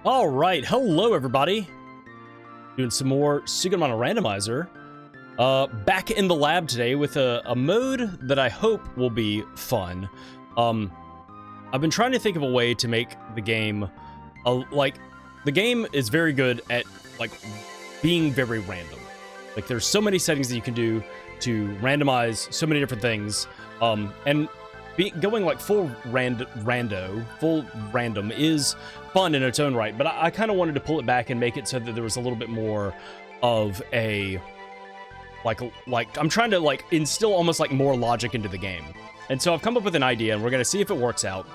All right, hello everybody. Doing some more Secret on a randomizer. Back in the lab today with a mode that I hope will be fun. I've been trying to think of a way to make the game, the game is very good at being very random. Like there's so many settings that you can do to randomize so many different things, and going like full random is fun in its own right, but I kind of wanted to pull it back and make it so that there was a little bit more of a I'm trying to instill almost more logic into the game. And so I've come up with an idea, and we're going to see if it works out.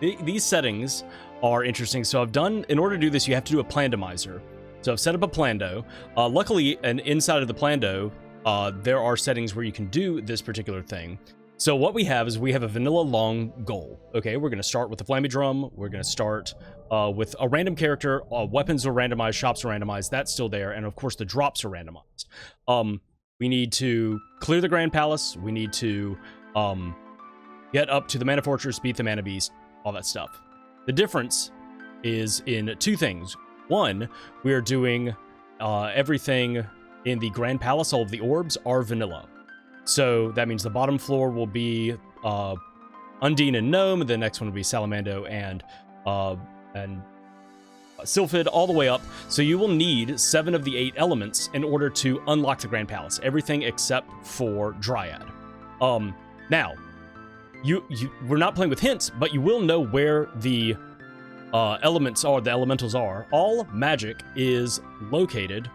These settings are interesting. So in order to do this, you have to do a plandomizer. So I've set up a plando. Luckily, and inside of the plando, there are settings where you can do this particular thing. So what we have is we have a vanilla long goal. Okay, we're going to start with the Flammie drum. We're going to start with a random character. Weapons are randomized, shops are randomized. That's still there. And of course, the drops are randomized. We need to clear the Grand Palace. We need to get up to the Mana Fortress, beat the Mana Beast, all that stuff. The difference is in two things. One, we are doing everything in the Grand Palace. All of the orbs are vanilla. So that means the bottom floor will be Undine and Gnome. The next one will be Salamando and Sylphid, all the way up. So you will need 7 of the 8 elements in order to unlock the Grand Palace. Everything except for Dryad. Now, we're not playing with hints, but you will know where the elements are, the elementals are. All magic is located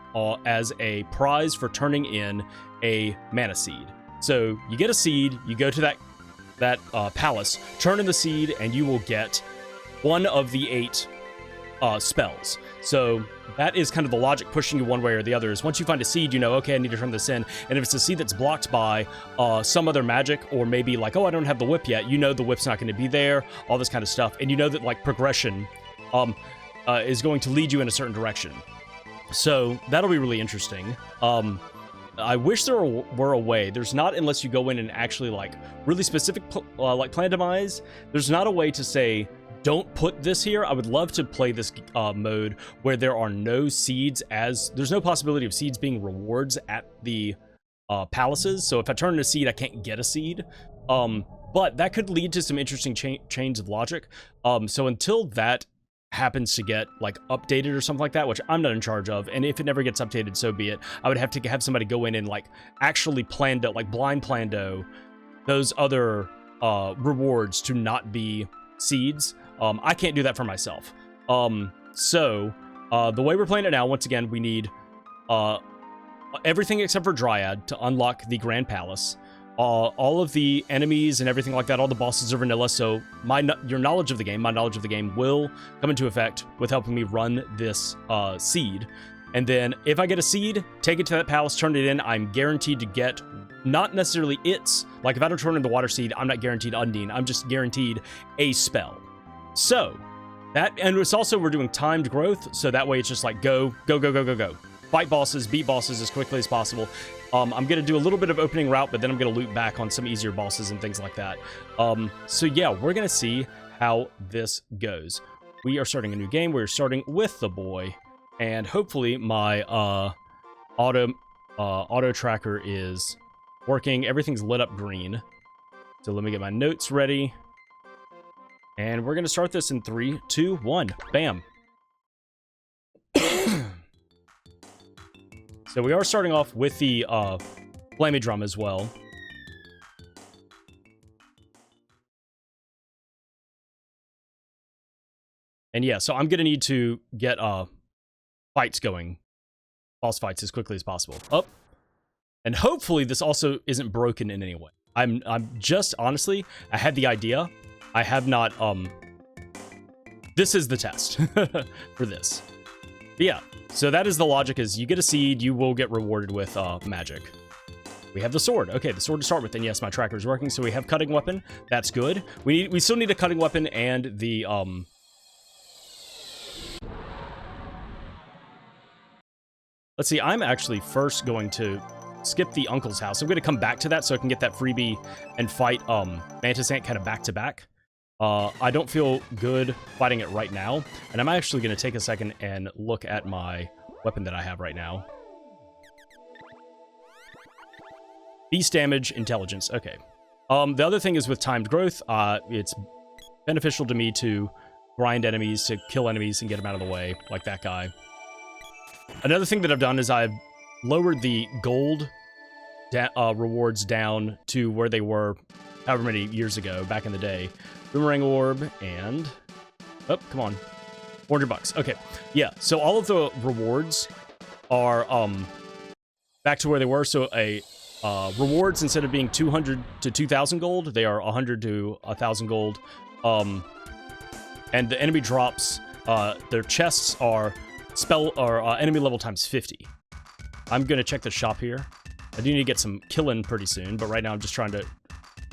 as a prize for turning in a mana seed. So you get a seed, you go to that palace, turn in the seed, and you will get one of the 8 spells. So that is kind of the logic pushing you one way or the other. Is once you find a seed, you know, okay, I need to turn this in. And if it's a seed that's blocked by some other magic, or maybe oh, I don't have the whip yet, you know the whip's not going to be there, all this kind of stuff. And you know that progression is going to lead you in a certain direction. So that'll be really interesting. I wish there were a way. There's not, unless you go in and actually really specific plandomize. There's not a way to say, don't put this here. I would love to play this mode where there are no seeds, there's no possibility of seeds being rewards at the palaces. So if I turn in a seed, I can't get a seed. But that could lead to some interesting chains of logic. So until that happens to get updated or something like that, which I'm not in charge of, and if it never gets updated, so be it. I would have to have somebody go in and actually plando, blind plando those other rewards to not be seeds. I can't do that for myself. So the way we're playing it now, once again, we need everything except for Dryad to unlock the Grand Palace. All of the enemies and everything like that, all the bosses are vanilla, so my knowledge of the game will come into effect with helping me run this seed. And then if I get a seed, take it to that palace, turn it in, I'm guaranteed to get, not necessarily if I don't turn in the water seed, I'm not guaranteed Undine, I'm just guaranteed a spell. So, and it's also, we're doing timed growth, so that way it's just go, go, go, go, go, go. Fight bosses, beat bosses as quickly as possible. I'm going to do a little bit of opening route, but then I'm going to loop back on some easier bosses and things like that. So yeah, we're going to see how this goes. We are starting a new game. We're starting with the boy, and hopefully my auto tracker is working. Everything's lit up green. So let me get my notes ready. And we're going to start this in 3, 2, 1. Bam. So we are starting off with the Flammie drum as well. And yeah, so I'm going to need to get fights going. Boss fights as quickly as possible. Up. And hopefully this also isn't broken in any way. I'm just, honestly, I had the idea. I have not, this is the test for this. But yeah, so that is the logic, is you get a seed, you will get rewarded with magic. We have the sword. Okay, the sword to start with, and yes, my tracker is working, so we have cutting weapon. That's good. We still need a cutting weapon and the, let's see, I'm actually first going to skip the uncle's house. I'm going to come back to that so I can get that freebie and fight Mantis Ant kind of back to back. I don't feel good fighting it right now, and I'm actually going to take a second and look at my weapon that I have right now. Beast damage, intelligence. Okay. The other thing is with timed growth, it's beneficial to me to grind enemies, to kill enemies and get them out of the way, like that guy. Another thing that I've done is I've lowered the gold rewards down to where they were however many years ago, back in the day. Boomerang orb, and... Oh, come on. $400. Okay. Yeah, so all of the rewards are back to where they were. So rewards, instead of being 200 to 2,000 gold, they are 100 to 1,000 gold. And the enemy drops, their chests are enemy level times 50. I'm going to check the shop here. I do need to get some killing pretty soon, but right now I'm just trying to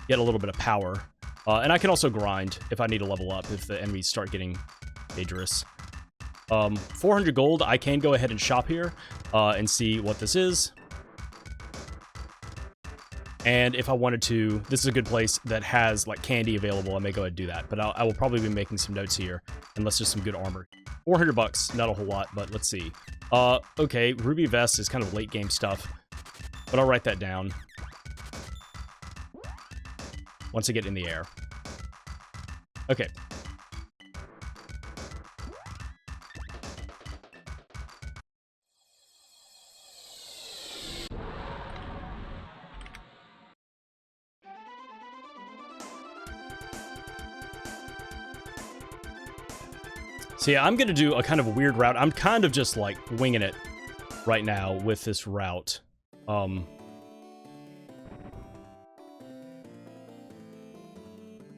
get a little bit of power. And I can also grind if I need to level up, if the enemies start getting dangerous. 400 gold, I can go ahead and shop here and see what this is. And if I wanted to, this is a good place that has like candy available. I may go ahead and do that, but I will probably be making some notes here, unless there's some good armor. $400, not a whole lot, but let's see. Okay, Ruby Vest is kind of late game stuff, but I'll write that down once I get in the air. Okay. So yeah, I'm going to do a kind of a weird route. I'm kind of just like winging it right now with this route.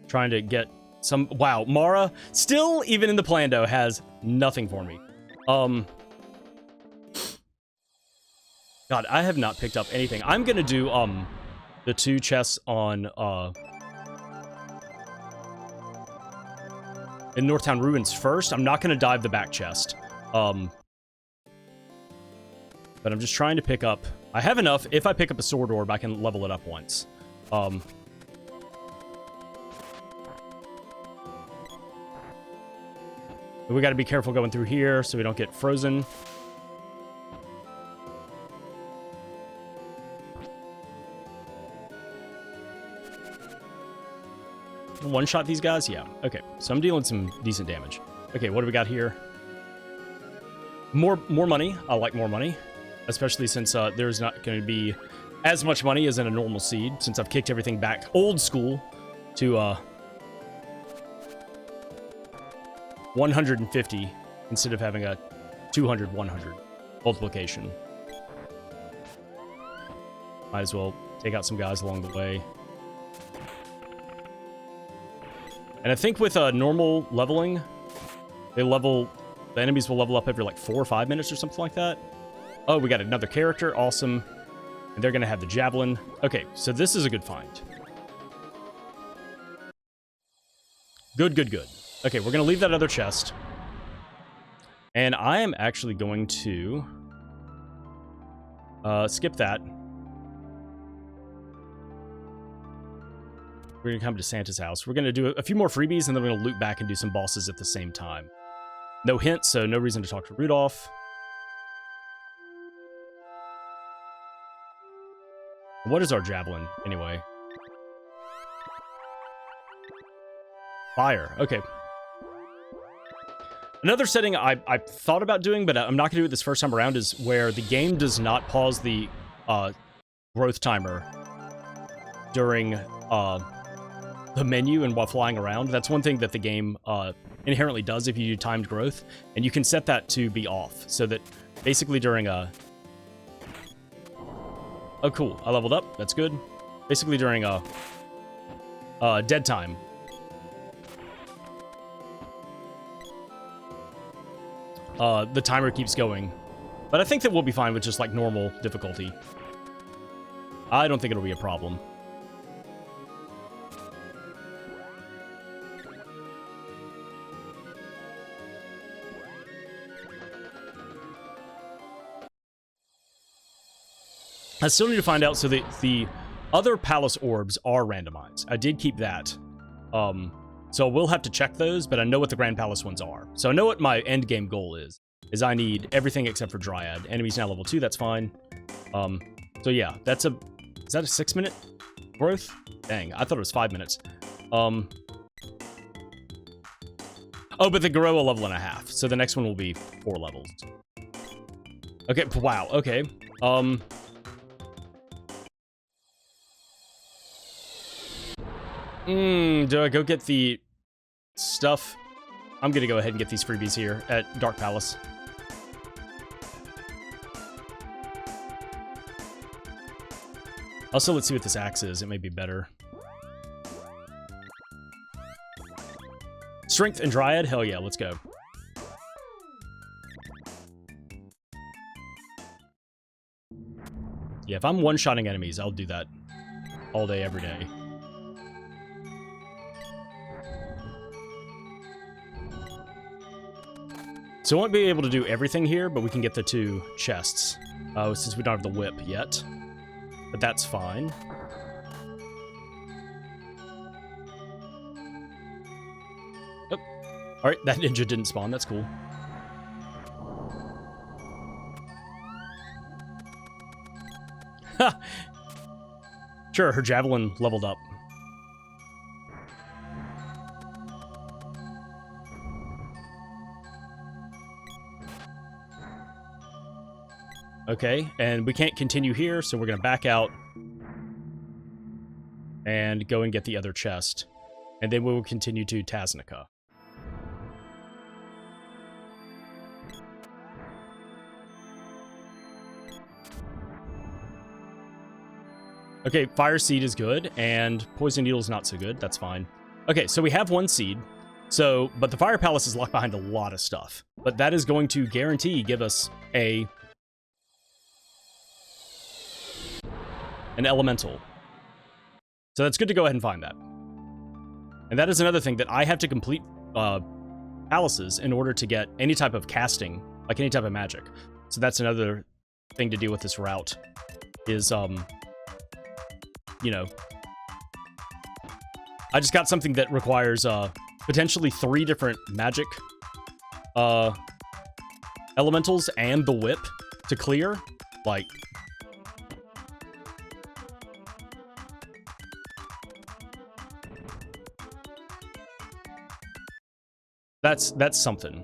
Trying to get some... Wow, Mara, still, even in the Plando, has nothing for me. God, I have not picked up anything. I'm going to do the 2 chests on... in Northtown Ruins first. I'm not going to dive the back chest. But I'm just trying to pick up... I have enough. If I pick up a sword orb, I can level it up once. We got to be careful going through here so we don't get frozen. One-shot these guys? Yeah. Okay, so I'm dealing some decent damage. Okay, what do we got here? More money. I like more money. Especially since there's not going to be as much money as in a normal seed, since I've kicked everything back old school to 150 instead of having a 200-100 multiplication. Might as well take out some guys along the way. And I think with normal leveling, the enemies will level up every like 4 or 5 minutes or something like that. Oh, we got another character. Awesome. And they're going to have the javelin. Okay, so this is a good find. Good, good, good. Okay, we're going to leave that other chest. And I am actually going to skip that. We're going to come to Santa's house. We're going to do a few more freebies, and then we're going to loop back and do some bosses at the same time. No hint, so no reason to talk to Rudolph. What is our javelin, anyway? Fire. Okay. Another setting I thought about doing, but I'm not going to do it this first time around, is where the game does not pause the growth timer during the menu and while flying around. That's one thing that the game inherently does if you do timed growth, and you can set that to be off, so that basically during a... Oh, cool. I leveled up. That's good. Basically during a dead time. The timer keeps going. But I think that we'll be fine with just, like, normal difficulty. I don't think it'll be a problem. I still need to find out, so the other Palace Orbs are randomized. I did keep that. So So we'll have to check those, but I know what the Grand Palace ones are. So I know what my end game goal is I need everything except for Dryad. Enemies now level 2, that's fine. So yeah, is that a 6-minute growth? Dang, I thought it was 5 minutes. Oh, but they grow a level and a half, so the next one will be 4 levels. Okay, wow, okay. Do I go get the stuff? I'm gonna go ahead and get these freebies here at Dark Palace. Also, let's see what this axe is. It may be better. Strength and Dryad? Hell yeah, let's go. Yeah, if I'm one-shotting enemies, I'll do that all day, every day. So I won't be able to do everything here, but we can get the 2 chests. Since we don't have the whip yet. But that's fine. Oh. Alright, that ninja didn't spawn. That's cool. Ha! Sure, her javelin leveled up. Okay, and we can't continue here, so we're going to back out and go and get the other chest. And then we will continue to Taznica. Okay, Fire Seed is good, and Poison Needle is not so good. That's fine. Okay, so we have 1 seed. So, but the Fire Palace is locked behind a lot of stuff. But that is going to guarantee give us an elemental. So that's good to go ahead and find that. And that is another thing that I have to complete palaces in order to get any type of casting, like any type of magic. So that's another thing to deal with this route is, you know, I just got something that requires potentially 3 different magic elementals and the whip to clear. Like, that's something.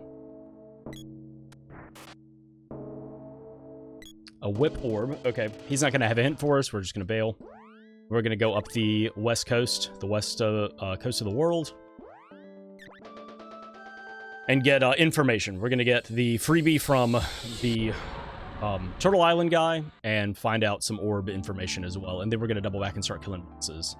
A whip orb. Okay, he's not going to have a hint for us. We're just going to bail. We're going to go up the west coast, the west coast of the world, and get information. We're going to get the freebie from the Turtle Island guy and find out some orb information as well. And then we're going to double back and start killing bosses.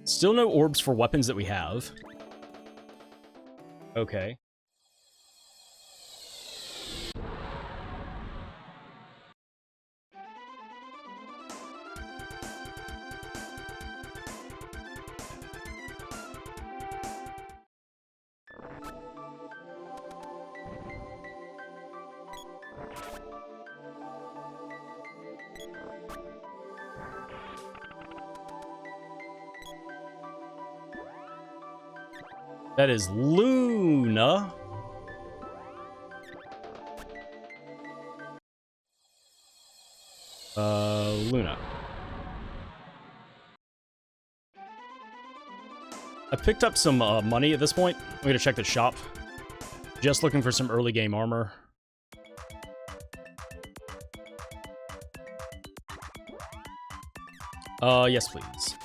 Still no orbs for weapons that we have. Okay. That is Luna. Luna. I picked up some money at this point. I'm gonna check the shop. Just looking for some early game armor. Yes, please.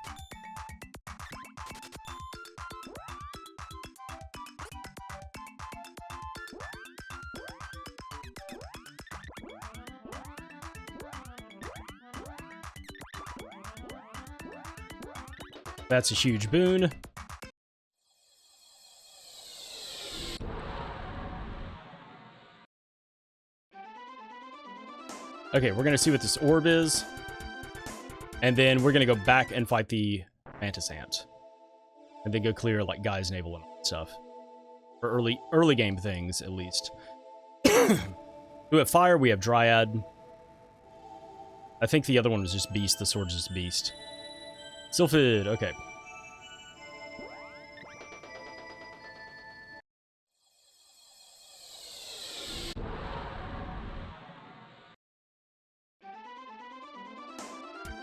That's a huge boon. Okay, we're gonna see what this orb is. And then we're gonna go back and fight the Mantis Ant. And then go clear, like, Guy's Navel and stuff. For early game things, at least. We have fire, we have Dryad. I think the other one was just beast, the sword's just beast. Sylphid, okay.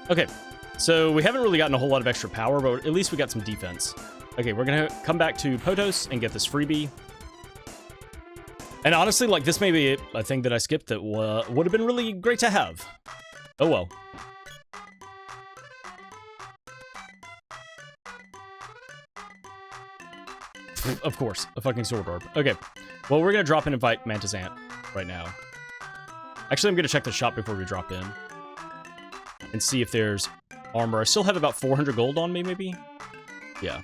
Okay, so we haven't really gotten a whole lot of extra power, but at least we got some defense. Okay, we're gonna come back to Potos and get this freebie. And honestly, like, this may be a thing that I skipped that would have been really great to have. Oh well. Of course, a fucking sword orb. Okay, well, we're gonna drop in and fight Mantis Ant right now. Actually, I'm gonna check the shop before we drop in. And see if there's armor. I still have about 400 gold on me, maybe? Yeah.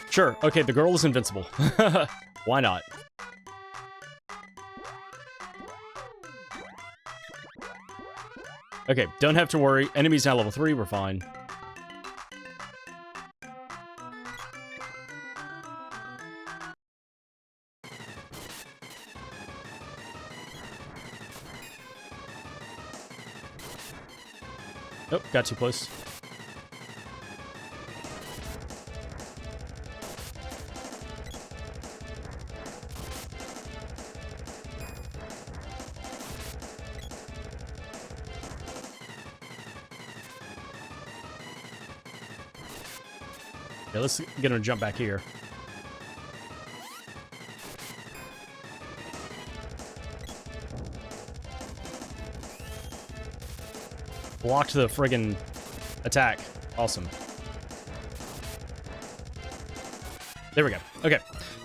Sure, okay, the girl is invincible. Why not? Okay, don't have to worry. Enemy's now level 3, we're fine. Oh, got too close. Yeah, let's get him to jump back here. Blocked the friggin' attack. Awesome. There we go. Okay.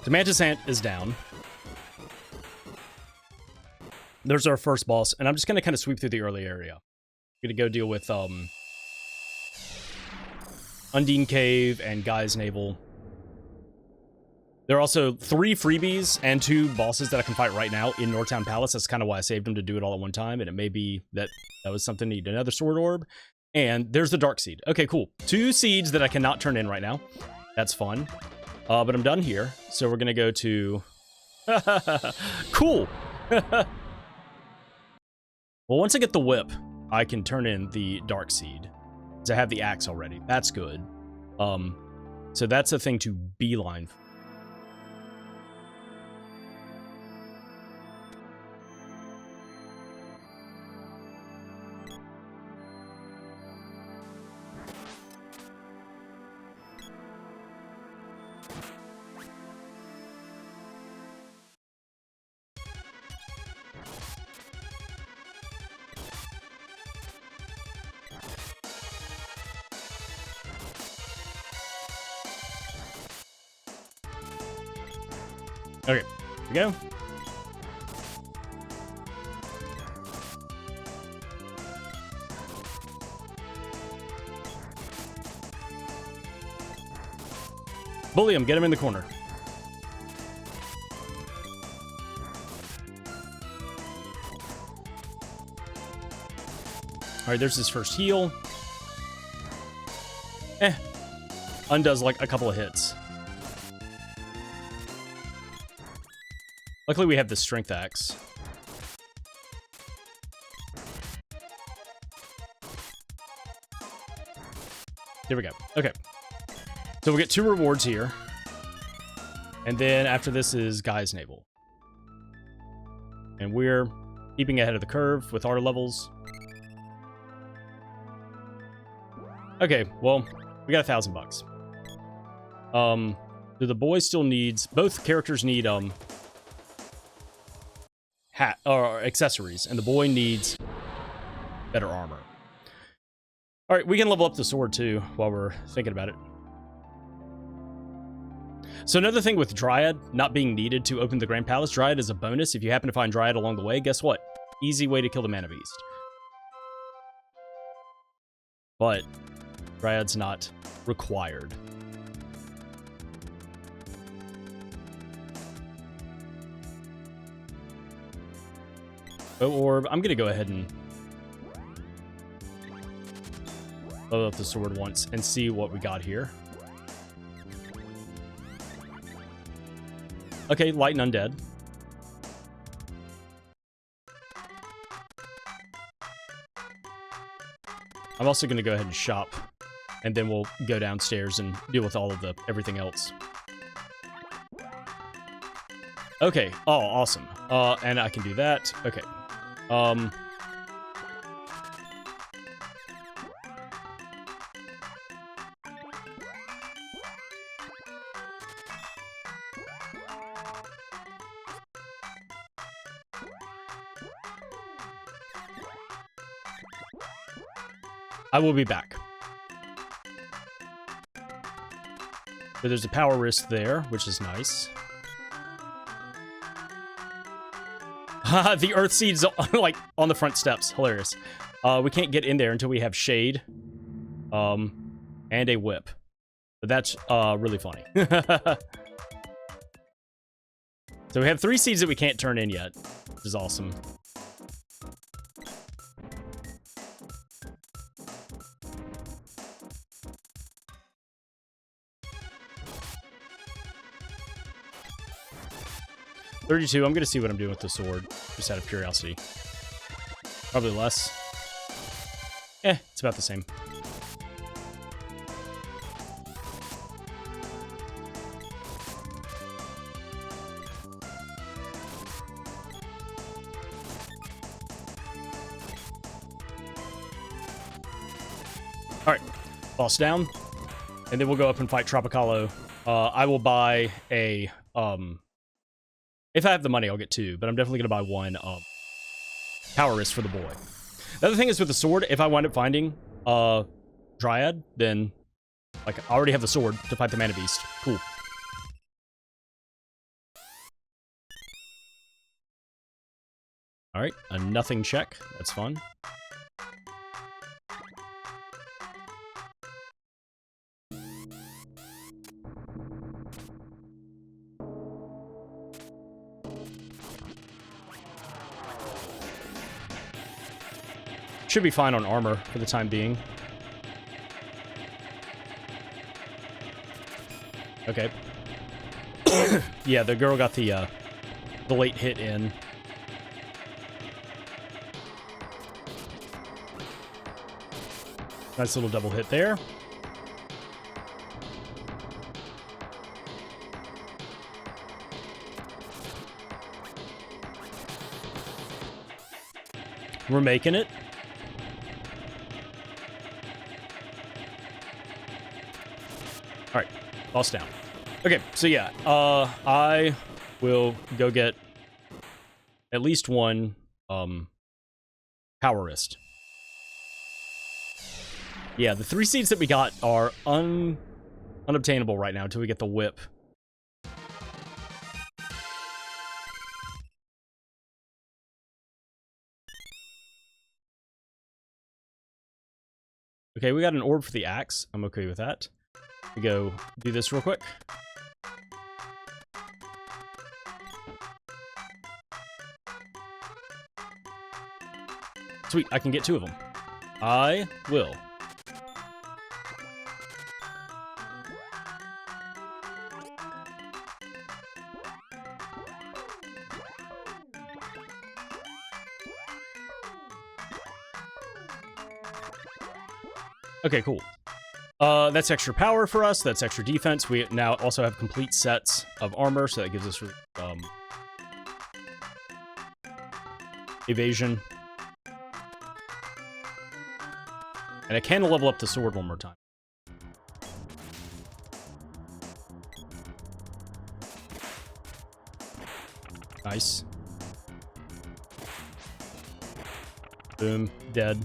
The Mantis Ant is down. There's our first boss, and I'm just gonna kind of sweep through the early area. I'm gonna go deal with Undine Cave and Guy's Navel. There are also 3 freebies and 2 bosses that I can fight right now in Northtown Palace. That's kind of why I saved them to do it all at one time, and it may be that that was something to need another sword orb. And there's the Dark Seed. Okay, cool. 2 seeds that I cannot turn in right now. That's fun. But I'm done here, so we're gonna go to... Cool! Well, once I get the whip, I can turn in the Dark Seed. Because I have the axe already. That's good. So that's a thing to beeline. Okay, here we go. Bully him, get him in the corner. Alright, there's his first heal. Undoes like a couple of hits. Luckily, we have the strength axe. There we go. Okay. So we'll get 2 rewards here. And then after this is Guy's Navel. And we're keeping ahead of the curve with our levels. Okay, well, we got $1,000. Do the boy still needs... Both characters need, hat or accessories, and the boy needs better armor. All right, we can level up the sword too while we're thinking about it. So another thing with Dryad not being needed to open the Grand Palace, Dryad is a bonus. If you happen to find Dryad along the way, guess what? Easy way to kill the Mana Beast. But Dryad's not required. Orb, I'm gonna go ahead and load up the sword once and see what we got here. Okay, light and undead. I'm also going to go ahead and shop, and then we'll go downstairs and deal with all of the everything else. Okay. Oh, awesome. And I can do that. Okay. I will be back. So there's a power wrist there, which is nice. The earth seeds like on the front steps. Hilarious. We can't get in there until we have shade. And a whip. But that's really funny. So we have 3 seeds that we can't turn in yet, which is awesome. $32. I'm gonna see what I'm doing with the sword, just out of curiosity. Probably less. It's about the same. All right, boss down, and then we'll go up and fight Tropicalo. I will buy a if I have the money, I'll get 2, but I'm definitely gonna buy 1 power wrist for the boy. The other thing is with the sword, if I wind up finding Dryad, then like I already have the sword to fight the mana beast. Cool. All right, a nothing check. That's fun. Should be fine on armor for the time being. Okay. Yeah, the girl got the late hit in. Nice little double hit there. We're making it. All right, boss down. Okay, so yeah, I will go get at least 1 power wrist. Yeah, the 3 seeds that we got are unobtainable right now until we get the whip. Okay, we got an orb for the axe. I'm okay with that. We go do this real quick. Sweet, I can get 2 of them. I will. Okay, cool. That's extra power for us. That's extra defense. We now also have complete sets of armor, so that gives us evasion. And I can level up the sword one more time. Nice. Boom. Dead.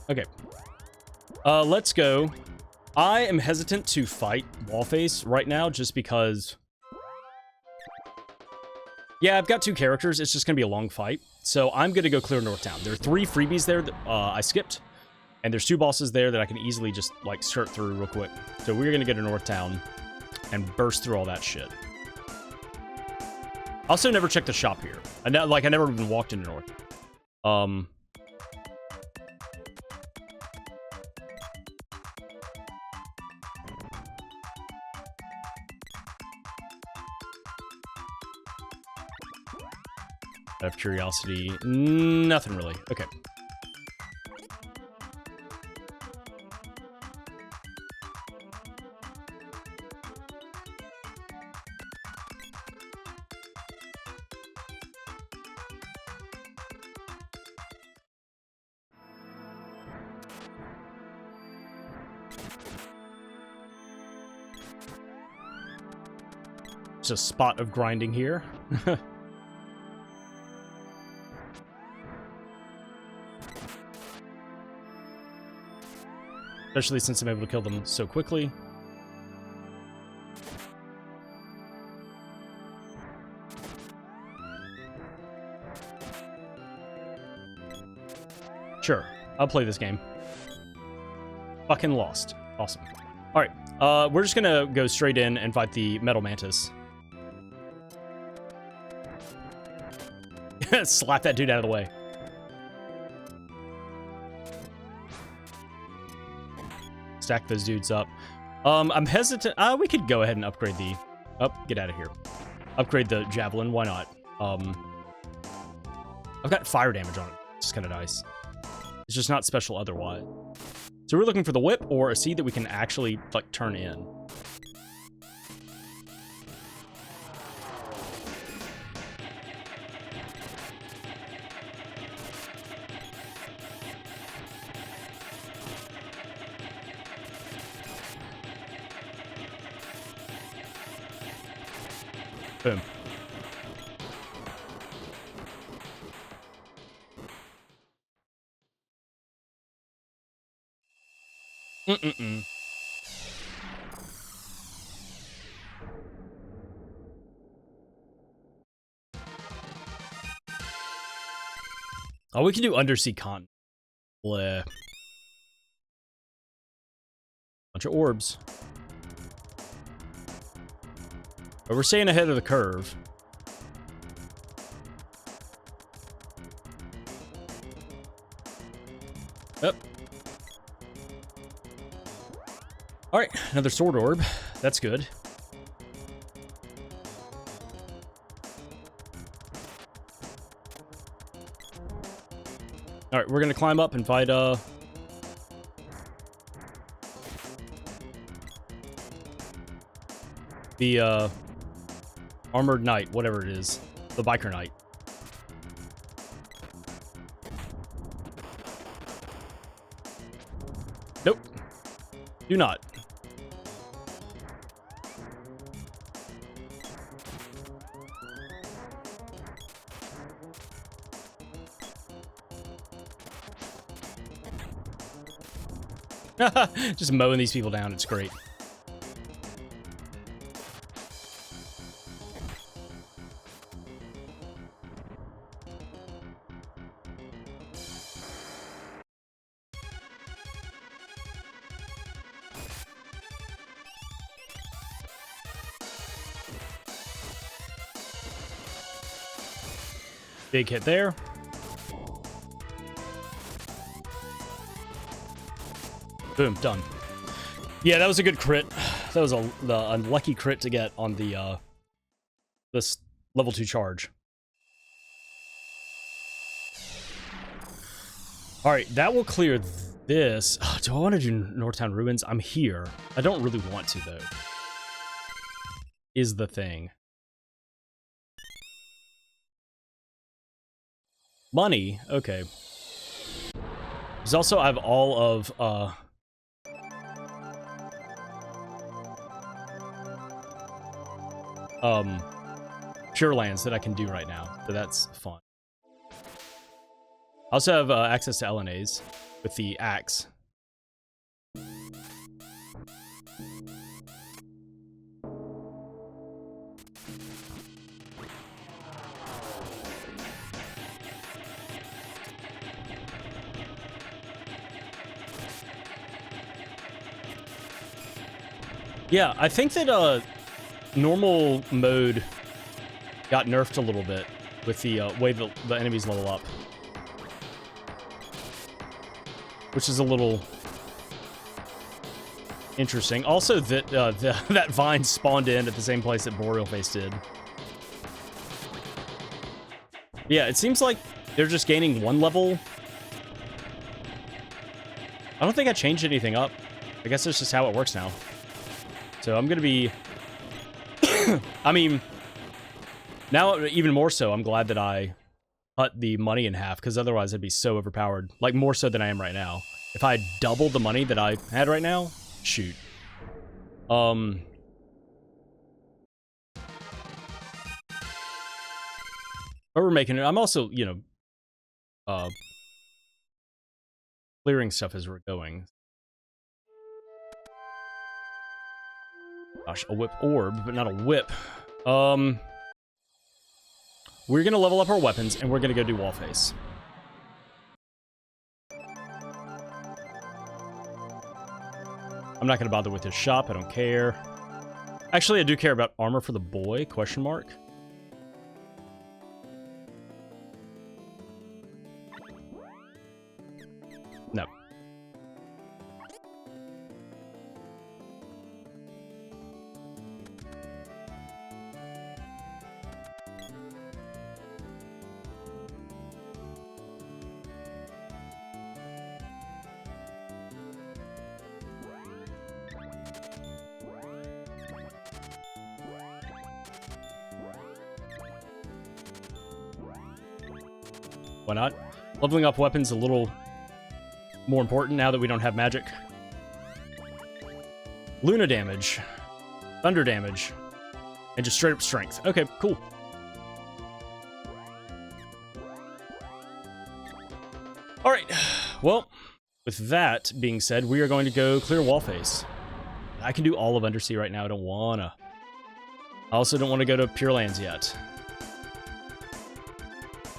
Okay. Let's go. I am hesitant to fight Wallface right now just because... Yeah, I've got 2 characters. It's just going to be a long fight. So I'm going to go clear North Town. There are 3 freebies there that I skipped. And there's 2 bosses there that I can easily just, like, skirt through real quick. So we're going to go to North Town and burst through all that shit. Also, never checked the shop here. I never even walked into North. Out of curiosity, nothing really. Okay. Just a spot of grinding here. Especially since I'm able to kill them so quickly. Sure, I'll play this game. Fucking lost. Awesome. Alright, we're just gonna go straight in and fight the Metal Mantis. Slap that dude out of the way. Stack those dudes up. I'm hesitant. We could go ahead and upgrade the... Oh, get out of here. Upgrade the Javelin. Why not? I've got fire damage on it. It's just kind of nice. It's just not special otherwise. So we're looking for the whip or a seed that we can actually, like, turn in. Boom. Oh, we can do undersea con. Bleh. Bunch of orbs. But we're staying ahead of the curve. Yep. Alright, another sword orb. That's good. Alright, we're gonna climb up and fight, the, Armored Knight, whatever it is. The Biker Knight. Nope. Do not. Just mowing these people down, it's great. Big hit there. Boom, done. Yeah, that was a good crit. That was the unlucky crit to get on the this level 2 charge. All right, that will clear this. Oh, do I want to do Northtown Ruins? I'm here. I don't really want to though. Is the thing. Money, okay. There's also, I have all of, Pure Lands that I can do right now, so that's fun. I also have, access to LNAs with the axe. Yeah, I think that, normal mode got nerfed a little bit with the way the enemies level up. Which is a little interesting. Also, that that vine spawned in at the same place that Boreal Face did. Yeah, it seems like they're just gaining one level. I don't think I changed anything up. I guess that's just how it works now. So I'm gonna be... I mean, now even more so, I'm glad that I cut the money in half, because otherwise I'd be so overpowered. Like, more so than I am right now. If I had doubled the money that I had right now, shoot. But we're making it. I'm also, you know, clearing stuff as we're going. Gosh, a whip orb, but not a whip. We're gonna level up our weapons, and we're gonna go do wall face. I'm not gonna bother with his shop. I don't care. Actually, I do care about armor for the boy, question mark. No. Why not? Leveling up weapons a little more important now that we don't have magic. Luna damage. Thunder damage. And just straight up strength. Okay, cool. Alright. Well, with that being said, we are going to go clear wall face. I can do all of Undersea right now. I don't wanna. I also don't want to go to Pure Lands yet.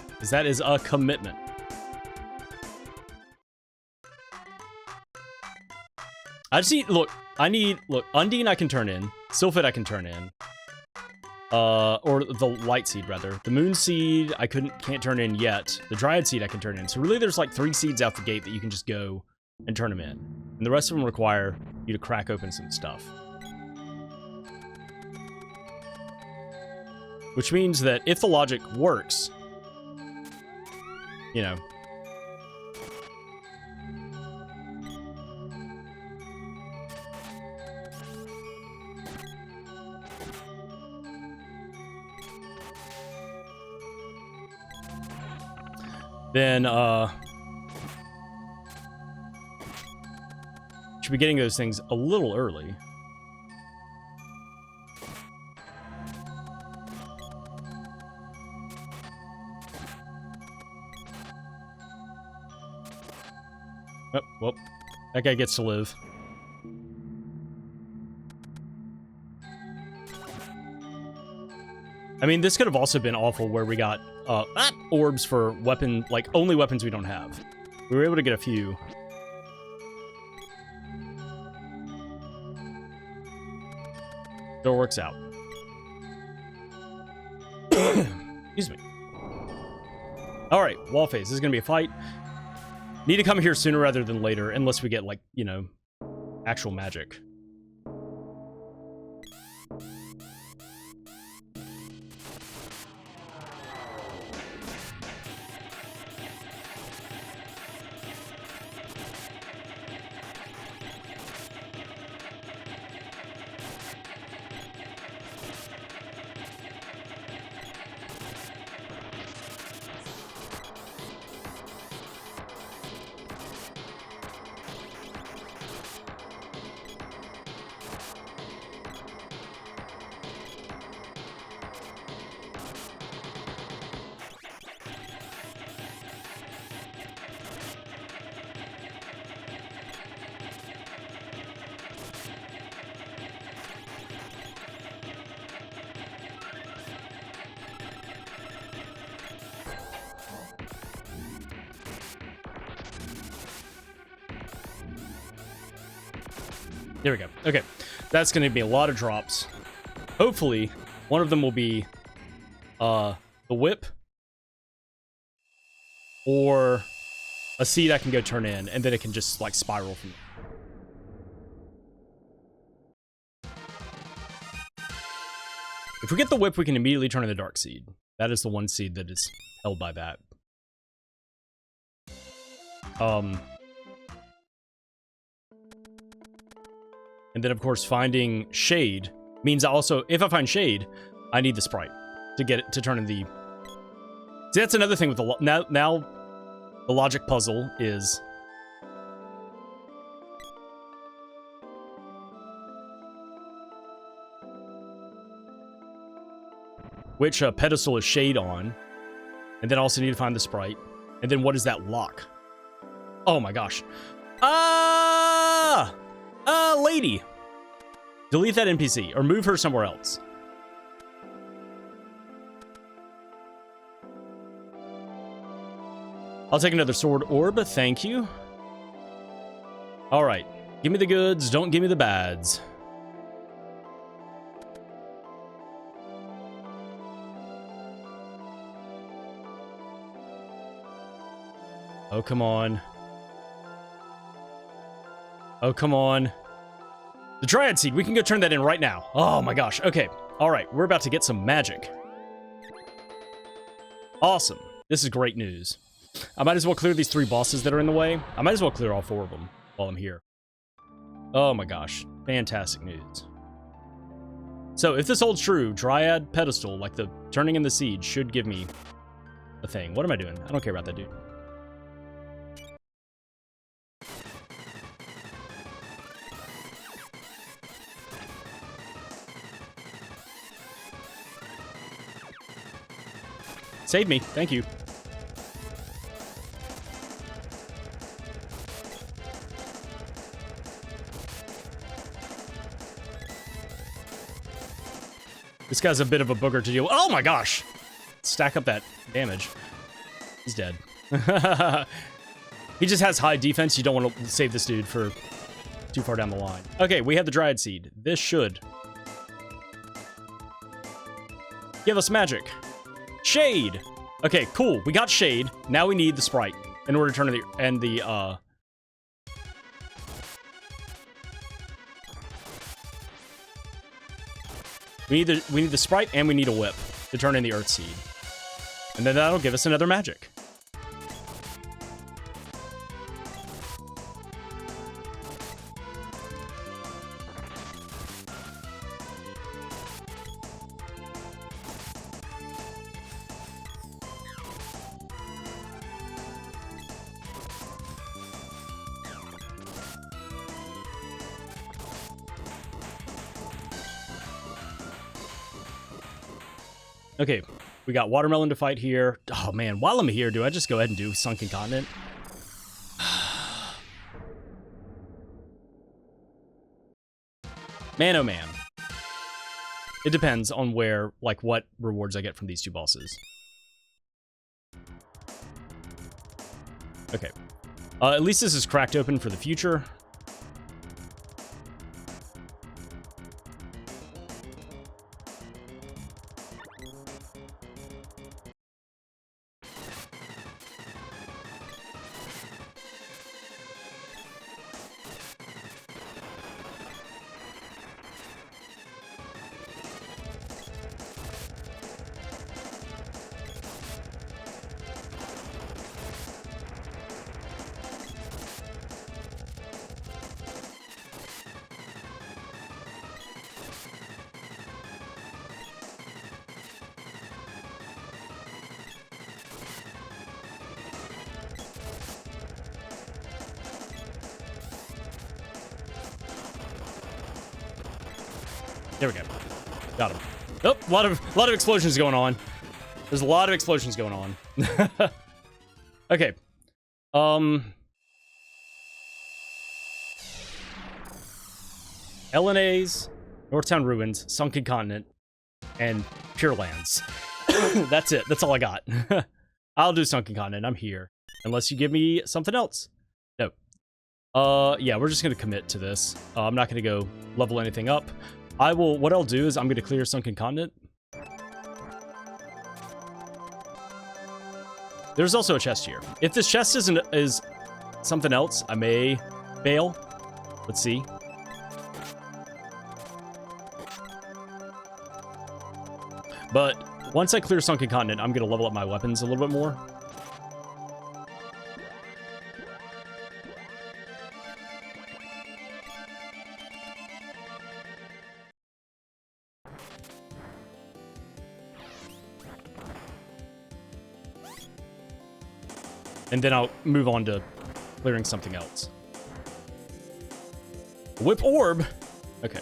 Because that is a commitment. I just need, look, Undine I can turn in. Sylphid I can turn in. Or the Light Seed, rather. The Moon Seed I can't turn in yet. The Dryad Seed I can turn in. So really there's like 3 seeds out the gate that you can just go and turn them in. And the rest of them require you to crack open some stuff. Which means that if the logic works, you know, then should be getting those things a little early. Oh, well, that guy gets to live. I mean, this could have also been awful where we got orbs for weapon, like, only weapons we don't have. We were able to get a few. So it works out. Excuse me. Alright, wall phase. This is going to be a fight. Need to come here sooner rather than later, unless we get, like, you know, actual magic. There we go. Okay. That's going to be a lot of drops. Hopefully, one of them will be the whip, or a seed I can go turn in, and then it can just, like, spiral from there. If we get the whip, we can immediately turn in the dark seed. That is the one seed that is held by that. And then, of course, finding shade means also, if I find shade, I need the sprite to get it to turn in the... See, that's another thing with the... Now the logic puzzle is... which pedestal is shade on, and then also need to find the sprite, and then what is that lock? Oh my gosh. Lady. Delete that NPC, or move her somewhere else. I'll take another sword orb, thank you. Alright, give me the goods, don't give me the bads. Oh, come on. Oh, come on. The Dryad seed, we can go turn that in right now. Oh my gosh, okay. Alright, we're about to get some magic. Awesome. This is great news. I might as well clear these 3 bosses that are in the way. I might as well clear all 4 of them while I'm here. Oh my gosh, fantastic news. So, if this holds true, Dryad pedestal, like the turning in the seed, should give me a thing. What am I doing? I don't care about that dude. Save me, thank you. This guy's a bit of a booger to deal with. Oh my gosh! Stack up that damage. He's dead. He just has high defense. You don't want to save this dude for too far down the line. Okay, we have the Dryad seed. This should give us magic. Shade! Okay, cool. We got shade. Now we need the sprite in order to turn the... And the, We need the sprite and we need a whip to turn in the earth seed. And then that'll give us another magic. Okay, we got Watermelon to fight here. Oh man, while I'm here, do I just go ahead and do Sunken Continent? Man, oh man. It depends on where, like, what rewards I get from these 2 bosses. Okay. At least this is cracked open for the future. There we go. Got him. Oh, a lot of explosions going on. There's a lot of explosions going on. Okay. LNAs, Northtown Ruins, Sunken Continent, and Pure Lands. That's it. That's all I got. I'll do Sunken Continent. I'm here. Unless you give me something else. No. Yeah, we're just going to commit to this. I'm not going to go level anything up. What I'll do is I'm going to clear Sunken Continent. There's also a chest here. If this chest is something else, I may bail. Let's see. But once I clear Sunken Continent, I'm going to level up my weapons a little bit more. And then I'll move on to clearing something else. Whip Orb! Okay.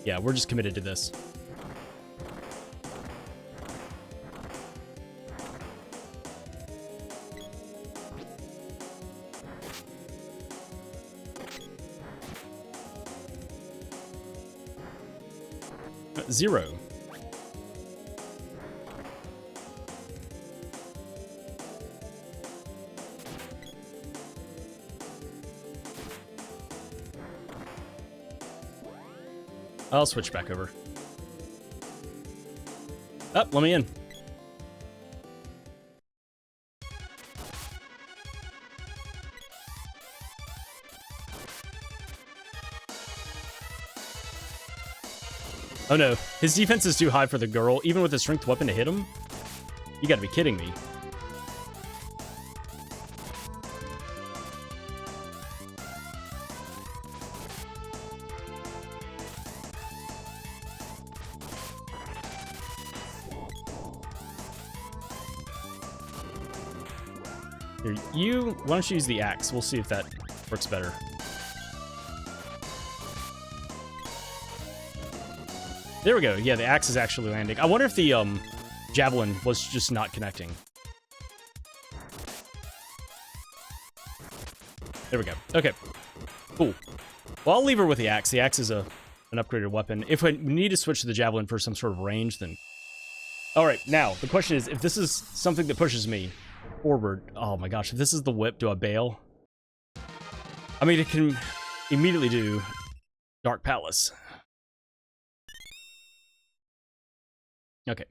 Yeah, we're just committed to this. Zero. I'll switch back over. Oh, let me in. Oh no, his defense is too high for the girl, even with a strength weapon to hit him? You gotta be kidding me. Here, why don't you use the axe? We'll see if that works better. There we go. Yeah, the axe is actually landing. I wonder if the javelin was just not connecting. There we go. Okay. Cool. Well, I'll leave her with the axe. The axe is an upgraded weapon. If we need to switch to the javelin for some sort of range, then... Alright, now, the question is, if this is something that pushes me forward... Oh my gosh, if this is the whip, do I bail? I mean, it can immediately do Dark Palace. Okay.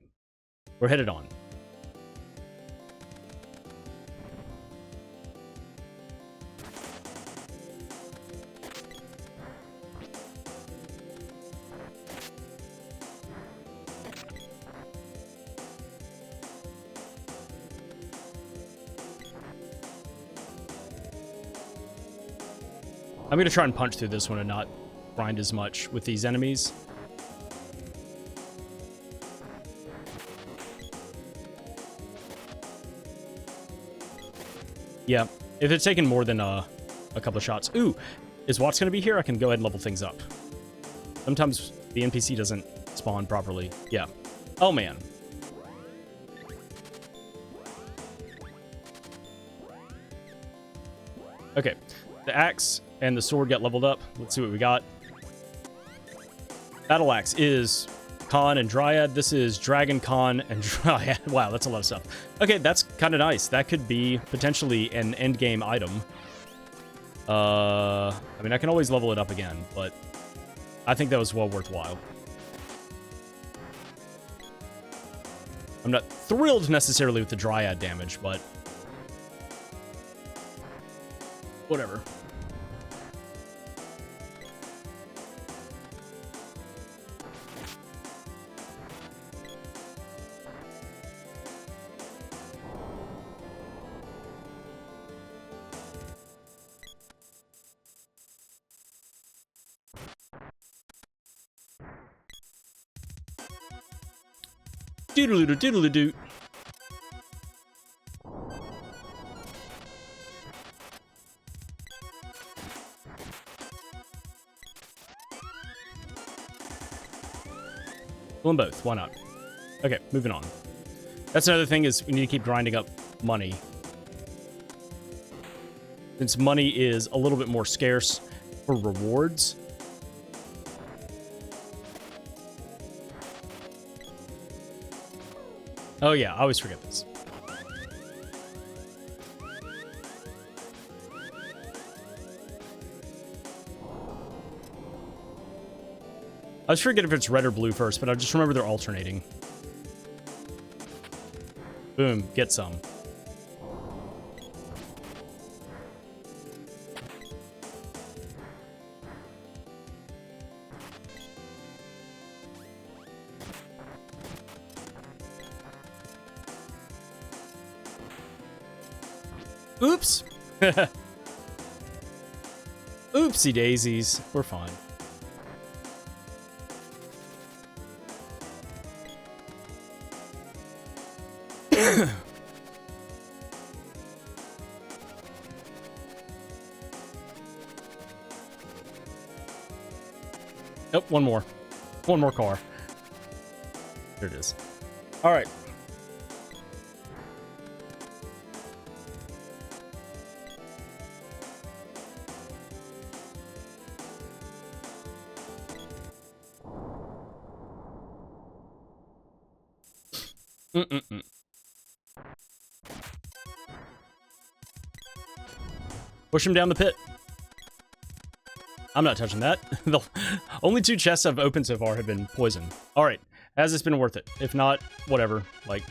We're headed on. I'm going to try and punch through this one and not grind as much with these enemies. Yeah, if it's taken more than a couple of shots. Ooh, is Watts going to be here? I can go ahead and level things up. Sometimes the NPC doesn't spawn properly. Yeah. Oh, man. Okay, the axe and the sword got leveled up. Let's see what we got. Battle axe is Khan and Dryad. This is Dragon, Khan, and Dryad. Wow, that's a lot of stuff. Okay, that's kind of nice. That could be potentially an endgame item. I mean, I can always level it up again, but I think that was well worthwhile. I'm not thrilled necessarily with the Dryad damage, but whatever. Doodle-doo, doodle-doo. Well, them both. Why not? Okay, moving on. That's another thing is we need to keep grinding up money. Since money is a little bit more scarce for rewards. Oh yeah, I always forget this. I always forget if it's red or blue first, but I just remember they're alternating. Boom, get some. Oops. Oopsie daisies. We're fine. Nope, one more. One more car. There it is. All right. Push him down the pit. I'm not touching that. The only 2 chests I've opened so far have been poison. All right. Has this been worth it? If not, whatever. Like,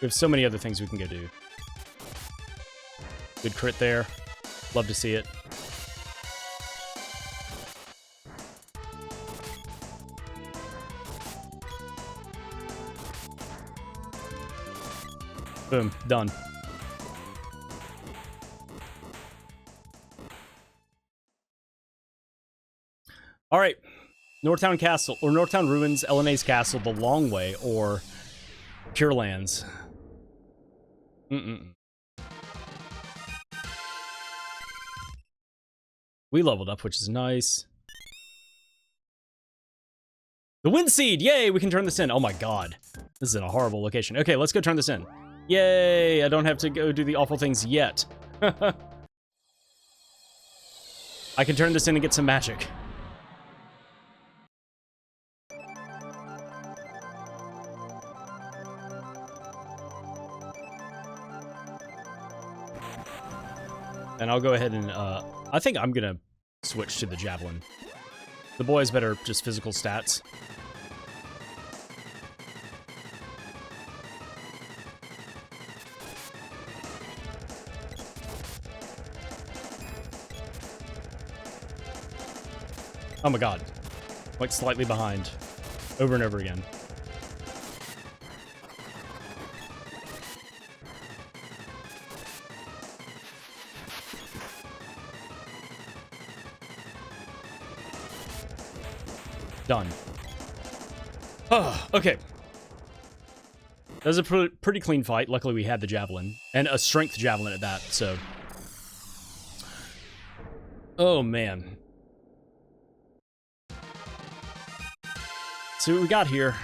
we have so many other things we can go do. Good crit there. Love to see it. Boom. Done. All right. Northtown Castle, or Northtown Ruins, LNA's Castle, the long way, or Pure Lands. We leveled up, which is nice. The Wind Seed! Yay! We can turn this in. Oh my god. This is in a horrible location. Okay, let's go turn this in. Yay! I don't have to go do the awful things yet. I can turn this in and get some magic. And I'll go ahead and, I think I'm gonna switch to the Javelin. The boys better just physical stats. Oh my god. Like slightly behind. Over and over again. Done. Oh, okay. That was a pretty clean fight. Luckily, we had the Javelin. And a strength Javelin at that, so... Oh, man. See what we got here.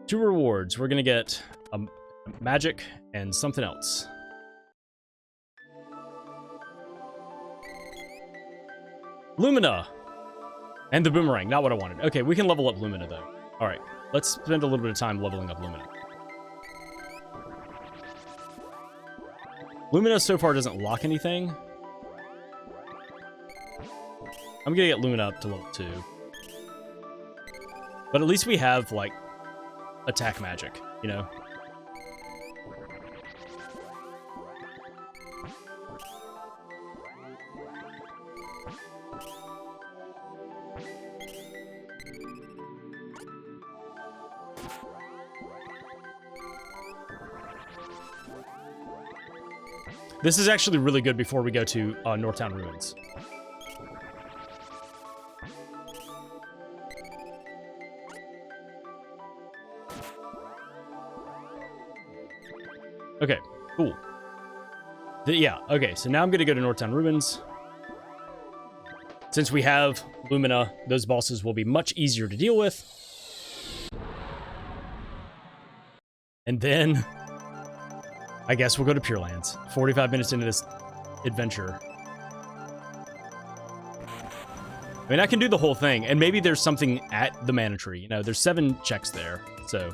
Two rewards. We're gonna get magic and something else. Lumina! And the boomerang, not what I wanted. Okay, we can level up Lumina, though. Alright, let's spend a little bit of time leveling up Lumina. Lumina so far doesn't lock anything. I'm gonna get Lumina up to level 2. But at least we have, like, attack magic, you know? This is actually really good before we go to Northtown Ruins. Okay, cool. Yeah, okay, so now I'm going to go to Northtown Ruins. Since we have Lumina, those bosses will be much easier to deal with. And then... I guess we'll go to Pure Lands. 45 minutes into this adventure. I mean, I can do the whole thing, and maybe there's something at the Mana Tree. You know, there's 7 checks there, so...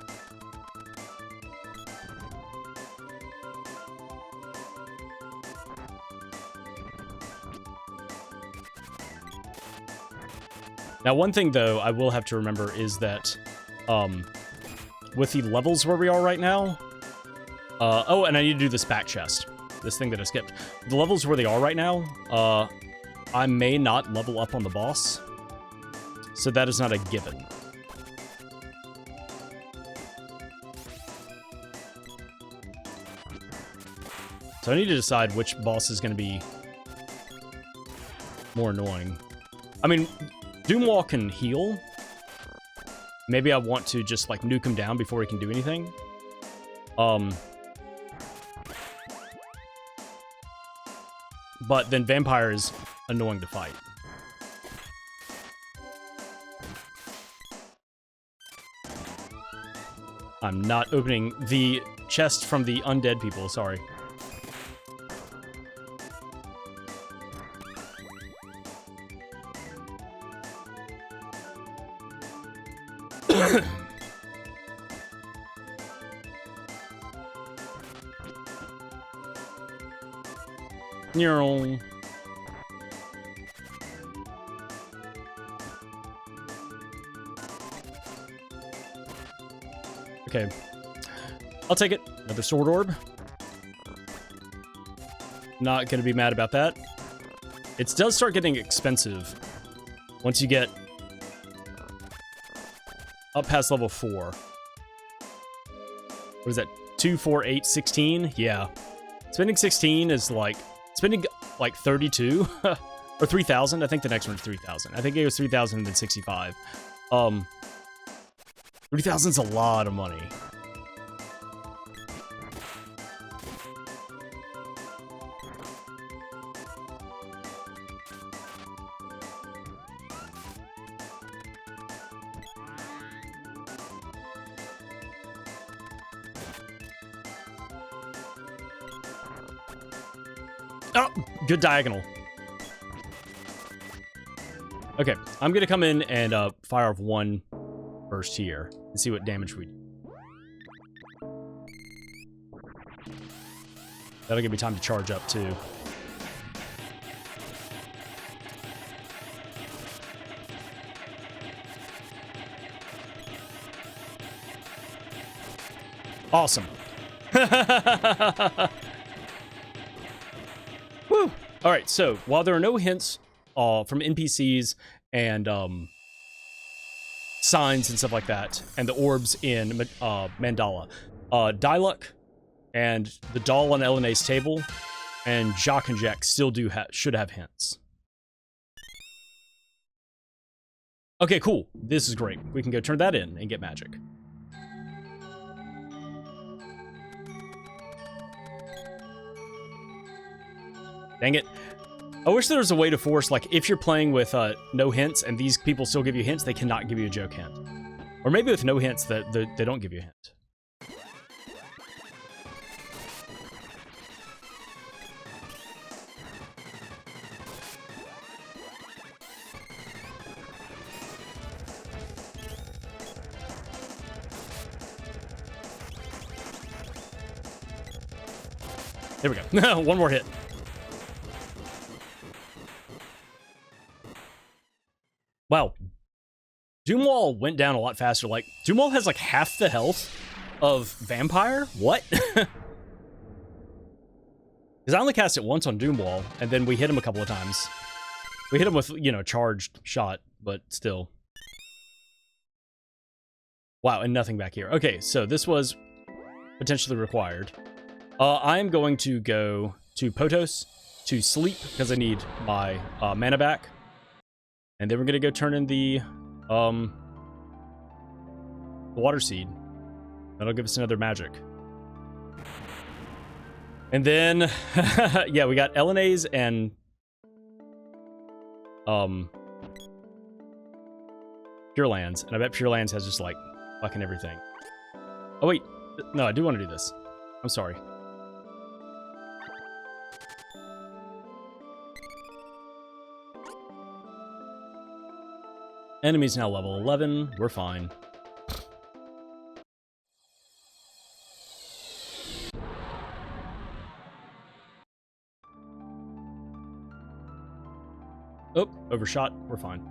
Now, one thing, though, I will have to remember is that, with the levels where we are right now... oh, and I need to do this back chest. This thing that I skipped. The levels where they are right now, I may not level up on the boss. So that is not a given. So I need to decide which boss is going to be more annoying. I mean, Doomwall can heal. Maybe I want to just, like, nuke him down before he can do anything. But then Vampire is annoying to fight. I'm not opening the chest from the undead people, sorry. Neural. Okay. I'll take it. Another sword orb. Not gonna be mad about that. It does start getting expensive once you get up past level 4. What is that? 2, 4, 8, 16? Yeah. Spending 16 is like... Spending like 32 or 3,000. I think the next one's 3,000. I think it was 3,000 and then 65. 3,000's a lot of money. Oh, good diagonal. Okay, I'm gonna come in and fire off one burst here and see what damage we do. That'll give me time to charge up too. Awesome. Woo! All right, so while there are no hints from NPCs and signs and stuff like that, and the orbs in Mandala, Diluc and the doll on Elena's table and Jacques and Jack still should have hints. Okay, cool. This is great. We can go turn that in and get magic. Dang it. I wish there was a way to force, like, if you're playing with no hints and these people still give you hints, they cannot give you a joke hint. Or maybe with no hints that they don't give you a hint. There we go. One more hit. Wow. Doomwall went down a lot faster. Like, Doomwall has like half the health of Vampire? What? Because I only cast it once on Doomwall, and then we hit him a couple of times. We hit him with, you know, charged shot, but still. Wow, and nothing back here. Okay, so this was potentially required. I am going to go to Potos to sleep, because I need my mana back. And then we're going to go turn in the water seed. That'll give us another magic. And then, yeah, we got Elena's and Pure Lands. And I bet Pure Lands has just, like, fucking everything. Oh, wait. No, I do want to do this. I'm sorry. Enemy's now level 11. We're fine. Oh, overshot. We're fine.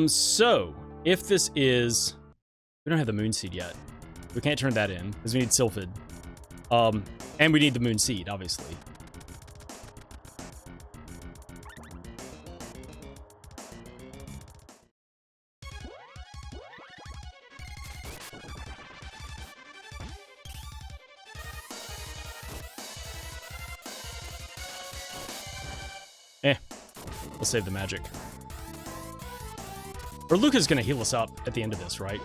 So, if this is... We don't have the Moon Seed yet. We can't turn that in, because we need Sylphid. And we need the Moon Seed, obviously. We'll save the magic. Or Luca's gonna heal us up at the end of this, right?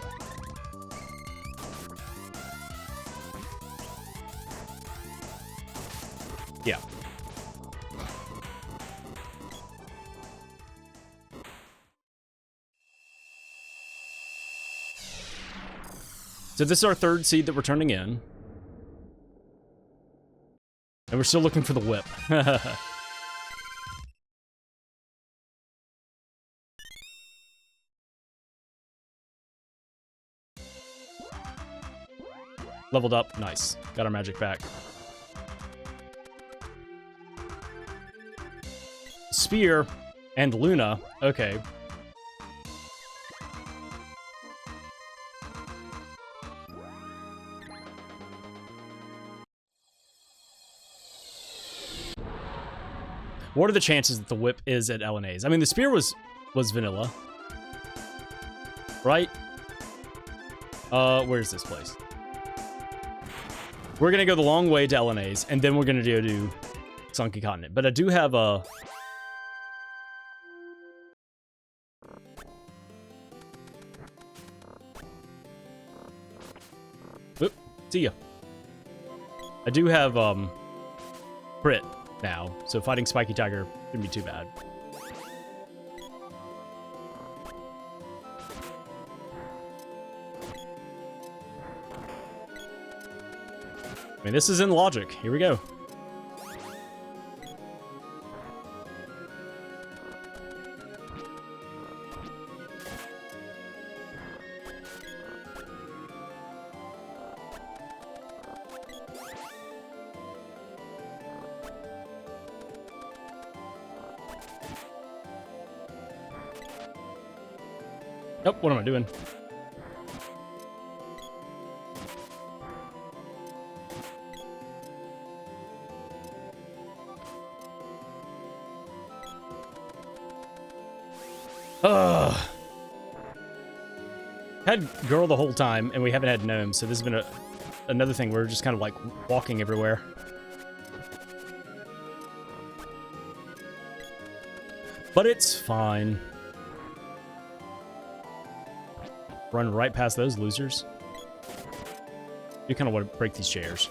Yeah. So this is our third seed that we're turning in. And we're still looking for the whip. Leveled up. Nice. Got our magic back. Spear and Luna. Okay. What are the chances that the whip is at LNA's? I mean, the spear was vanilla. Right? Where's this place? We're gonna go the long way to LNA's, and then we're gonna do Sunken Continent. But I do have a... Oop, see ya. I do have, crit now, so fighting Spiky Tiger shouldn't be too bad. I mean, this is in logic. Here we go. Nope, what am I doing? Ugh. Had girl the whole time, and we haven't had gnome, so this has been another thing. We're just kind of like walking everywhere. But it's fine. Run right past those losers. You kind of want to break these chairs.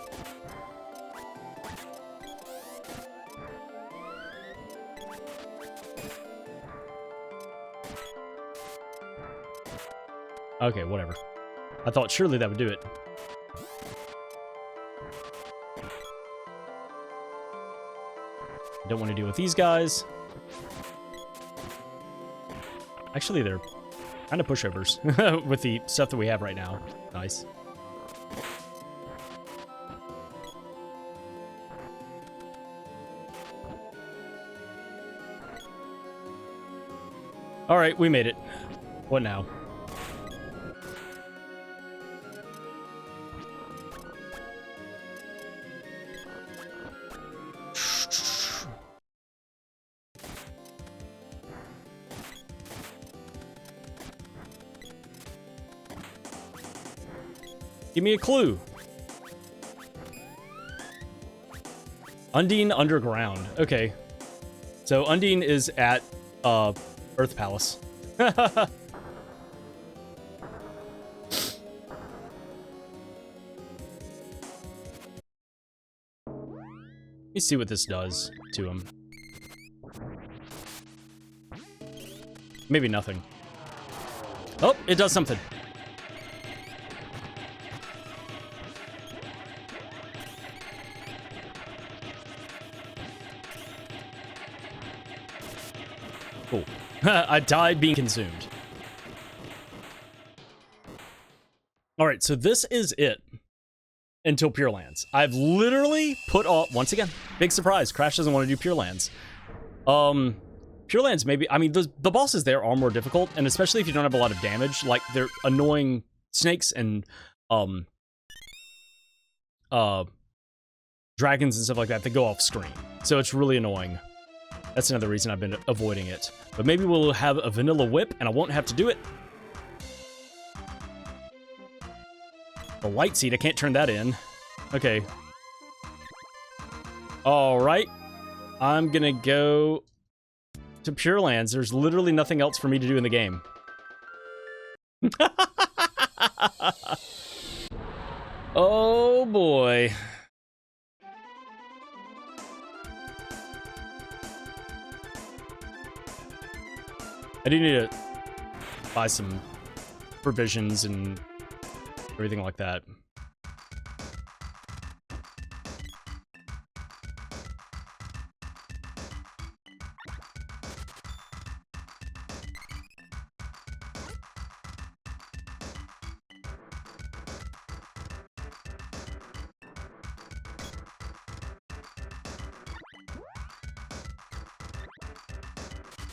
Okay, whatever. I thought surely that would do it. Don't want to deal with these guys. Actually, they're kind of pushovers with the stuff that we have right now. Nice. All right, we made it. What now? Give me a clue. Undine Underground. Okay. So Undine is at Earth Palace. Let me see what this does to him. Maybe nothing. Oh, it does something. Cool. I died being consumed. Alright, so this is it until Pure Lands. I've literally put all... Once again, big surprise. Crash doesn't want to do Pure Lands. Pure Lands maybe... I mean, the bosses there are more difficult, and especially if you don't have a lot of damage. Like, they're annoying snakes and... dragons and stuff like that that go off screen. So it's really annoying. That's another reason I've been avoiding it. But maybe we'll have a vanilla whip, and I won't have to do it. The light seed, I can't turn that in. Okay. Alright. I'm gonna go to Pure Lands. There's literally nothing else for me to do in the game. Oh boy. I do need to buy some provisions and everything like that.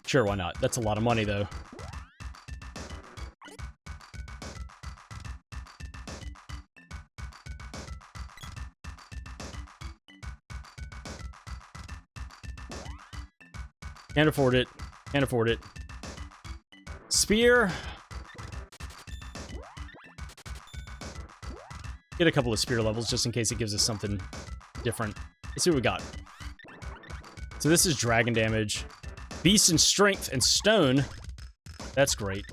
Sure, why not? That's a lot of money, though. Can't afford it. Can't afford it. Spear. Get a couple of spear levels just in case it gives us something different. Let's see what we got. So this is dragon damage. Beast and strength and stone. That's great.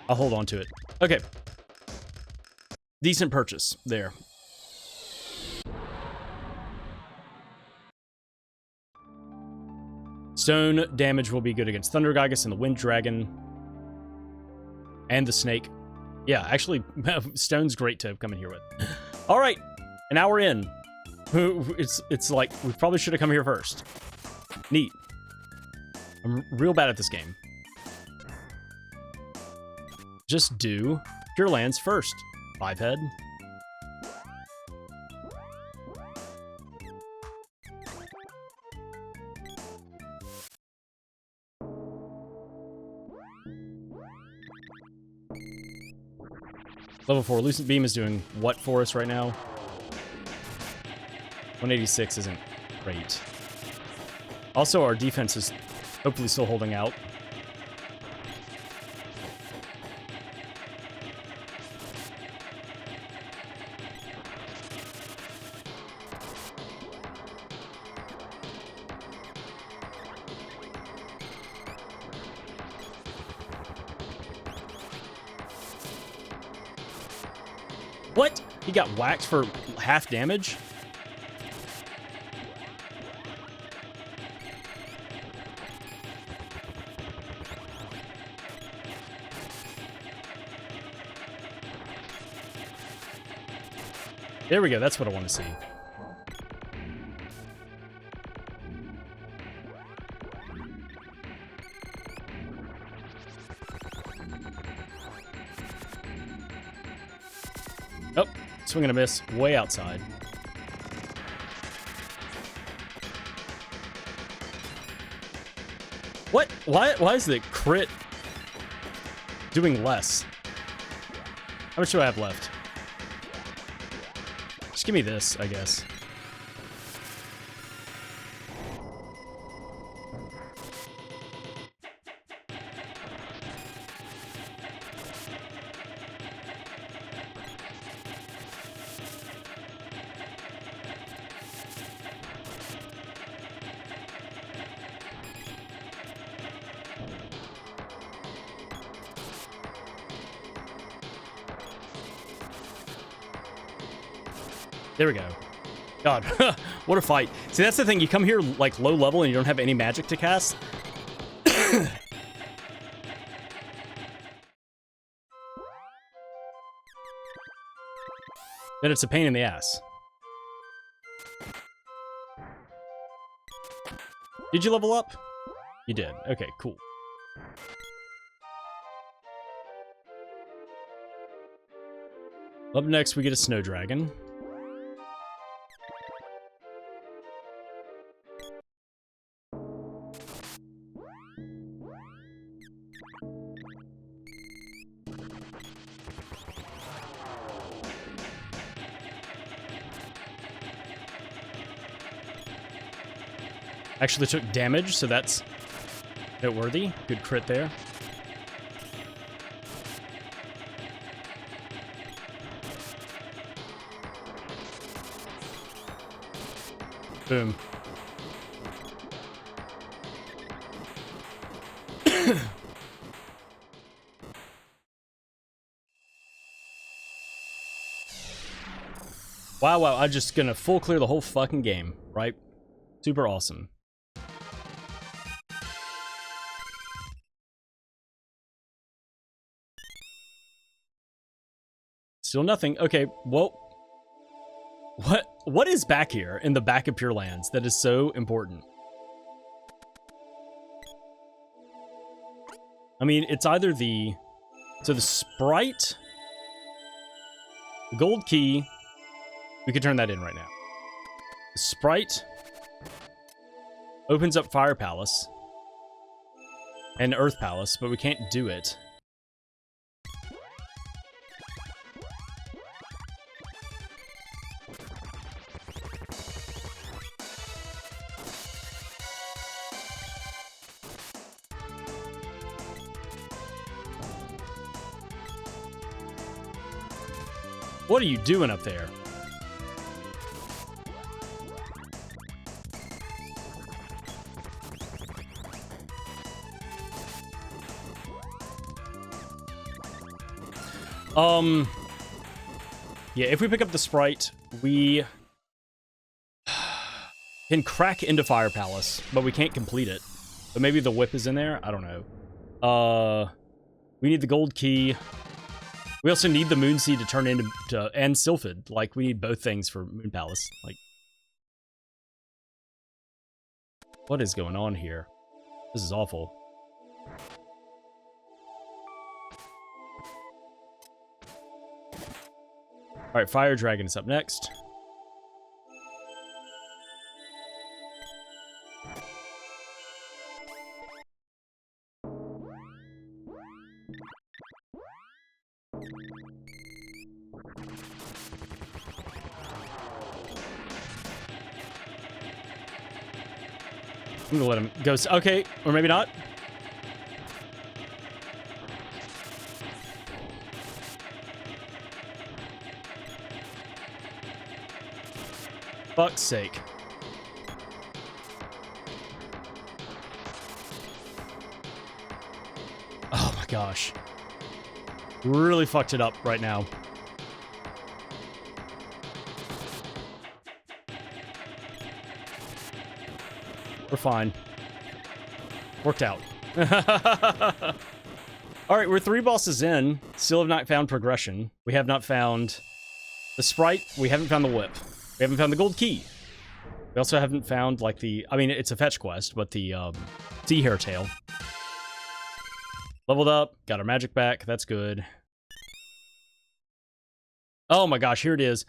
I'll hold on to it. Okay. Decent purchase there. Stone damage will be good against Thunder Gygus and the Wind Dragon. And the Snake. Yeah, actually, stone's great to come in here with. All right, an hour in. It's like, we probably should have come here first. Neat. I'm real bad at this game. Just do Pure Lands first. 5-head. Level 4, Lucent Beam is doing what for us right now? 186 isn't great. Also, our defense is hopefully still holding out. What? He got whacked for half damage? There we go, that's what I want to see. Oh, swing and a miss, way outside. What? Why is the crit doing less? How much do I have left? Just give me this, I guess. There we go. God, what a fight. See, that's the thing. You come here, like, low level and you don't have any magic to cast. Then it's a pain in the ass. Did you level up? You did. Okay, cool. Up next, we get a snow dragon. Actually took damage, so that's noteworthy. Good crit there. Boom. Wow, I'm just gonna full clear the whole fucking game, right? Super awesome. Still nothing. Okay, well, what is back here in the back of Pure Lands that is so important? I mean, it's either the sprite, the gold key. We could turn that in right now. The sprite opens up Fire Palace and Earth Palace, but we can't do it. What are you doing up there? Yeah, if we pick up the sprite, we can crack into Fire Palace, but we can't complete it. But maybe the whip is in there? I don't know. We need the gold key. We also need the Moon Seed to turn into and Sylphid. Like, we need both things for Moon Palace. Like, what is going on here? This is awful. Alright, Fire Dragon is up next. I'm gonna let him go. Okay, or maybe not. Fuck's sake. Oh my gosh. Really fucked it up right now. We're fine. Worked out. Alright, we're 3 bosses in. Still have not found progression. We have not found the sprite. We haven't found the whip. We haven't found the gold key. We also haven't found, like, the... I mean, it's a fetch quest, but the sea hair tail. Leveled up. Got our magic back. That's good. Oh my gosh, here it is.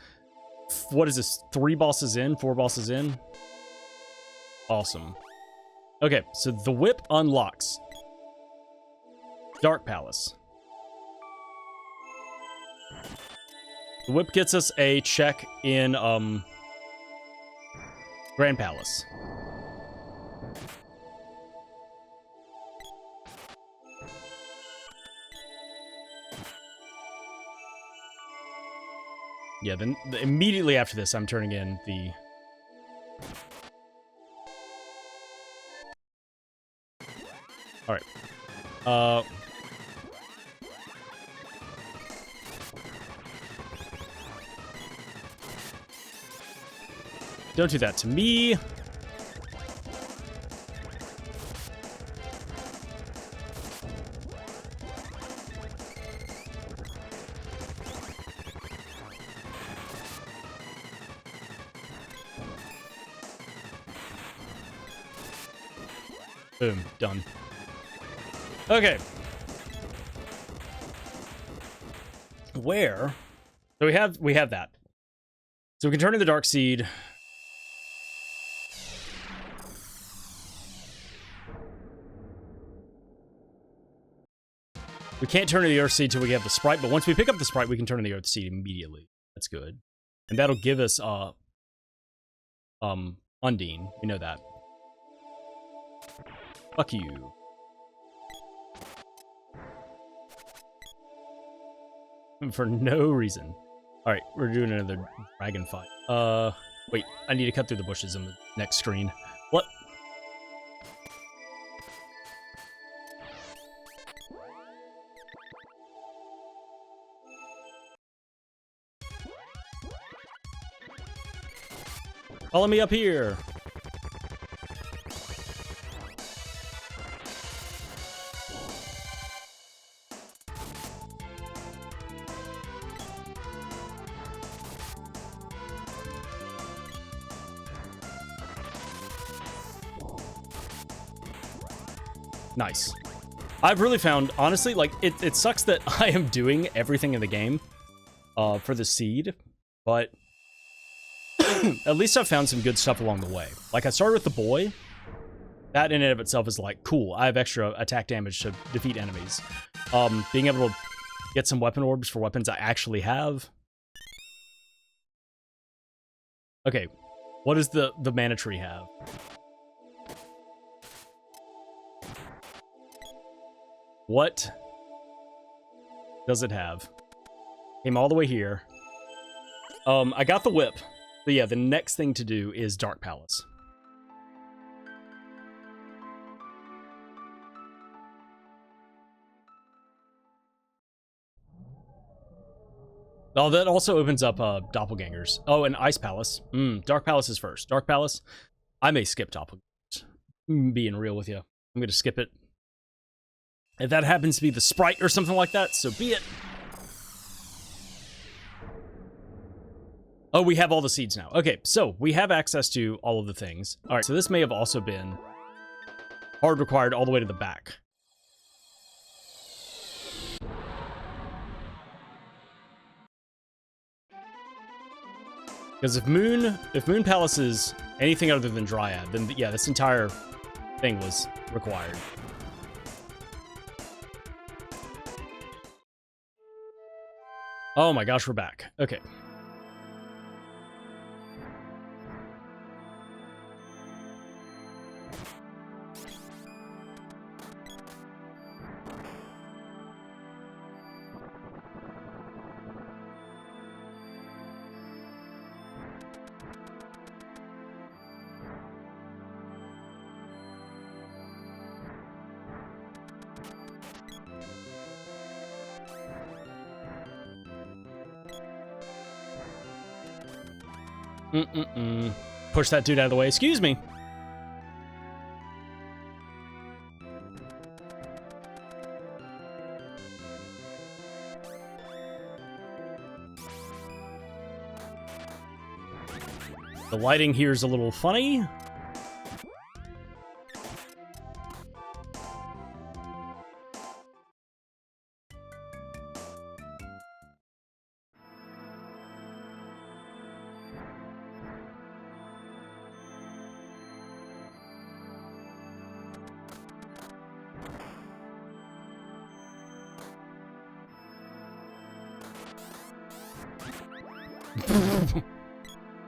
What is this? 3 bosses in? 4 bosses in? Awesome. Okay, so the whip unlocks Dark Palace. The whip gets us a check in Grand Palace. Yeah, then immediately after this, I'm turning in the... Alright. Don't do that to me. Boom, done. Okay. Where? So we have that. So we can turn in the Dark Seed. We can't turn in the Earth Seed till we have the Sprite, but once we pick up the Sprite, we can turn in the Earth Seed immediately. That's good. And that'll give us Undine. We know that. Fuck you. For no reason. Alright, we're doing another dragon fight. Wait, I need to cut through the bushes on the next screen. What? Follow me up here. Nice. I've really found, honestly, like, it sucks that I am doing everything in the game for the seed, but at least I've found some good stuff along the way. Like, I started with the boy. That in and of itself is like, cool. I have extra attack damage to defeat enemies. Being able to get some weapon orbs for weapons I actually have. Okay, what does the mana tree have? What does it have? Came all the way here. I got the whip. But yeah, the next thing to do is Dark Palace. Oh, that also opens up doppelgangers. Oh, and Ice Palace. Dark Palace is first. Dark Palace, I may skip doppelgangers. Being real with you. I'm going to skip it. If that happens to be the sprite or something like that, so be it. Oh, we have all the seeds now. Okay, so we have access to all of the things. All right, so this may have also been hard required all the way to the back. Because if Moon Palace is anything other than Dryad, then yeah, this entire thing was required. Oh my gosh, we're back. Okay. Push that dude out of the way. Excuse me. The lighting here is a little funny.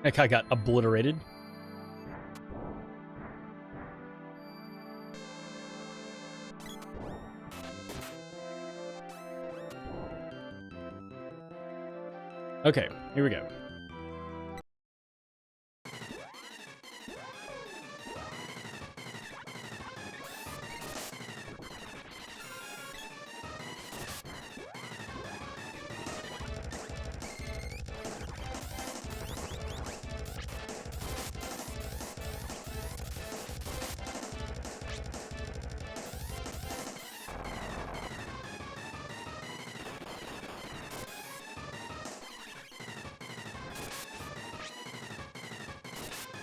That guy got obliterated. Okay, here we go.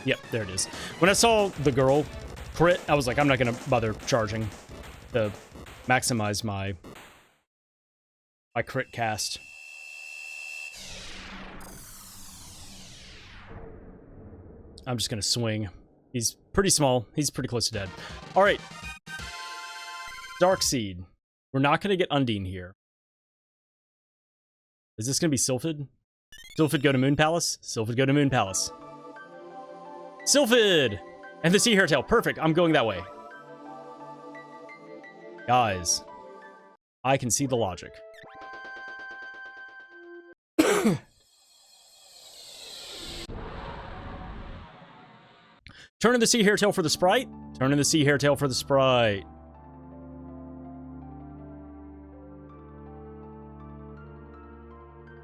Yep, there it is. When I saw the girl crit, I was like, I'm not going to bother charging to maximize my crit cast. I'm just going to swing. He's pretty small. He's pretty close to dead. All right. Dark Seed. We're not going to get Undine here. Is this going to be Sylphid? Sylphid go to Moon Palace? Sylphid go to Moon Palace. Sylphid! And the Sea Hairtail. Perfect. I'm going that way. Guys, I can see the logic. Turn in the sea hairtail for the sprite. Turn in the sea hairtail for the sprite.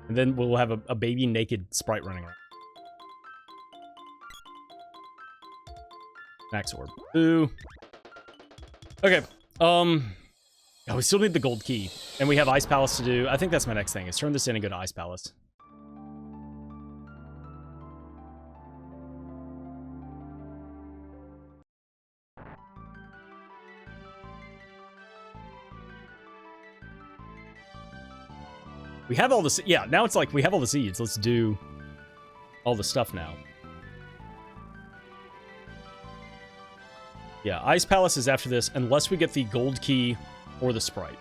And then we'll have a baby naked sprite running around. Max orb. Ooh. Okay. Oh, we still need the gold key. And we have Ice Palace to do. I think that's my next thing, is turn this in and go to Ice Palace. We have all the... Yeah, now it's like we have all the seeds. Let's do all the stuff now. Yeah, Ice Palace is after this, unless we get the gold key or the sprite.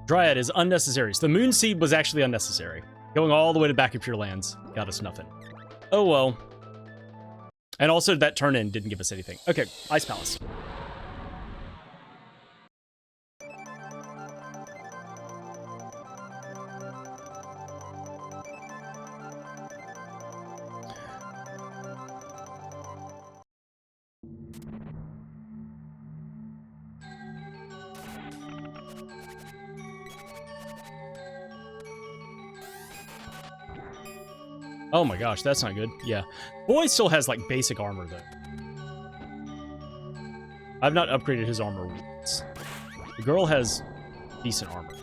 Dryad is unnecessary. So the moon seed was actually unnecessary. Going all the way to back of Pure Lands got us nothing. Oh well. And also that turn in didn't give us anything. Okay, Ice Palace. Oh my gosh, that's not good. Yeah. Boy still has, like, basic armor, though. I've not upgraded his armor once. The girl has decent armor.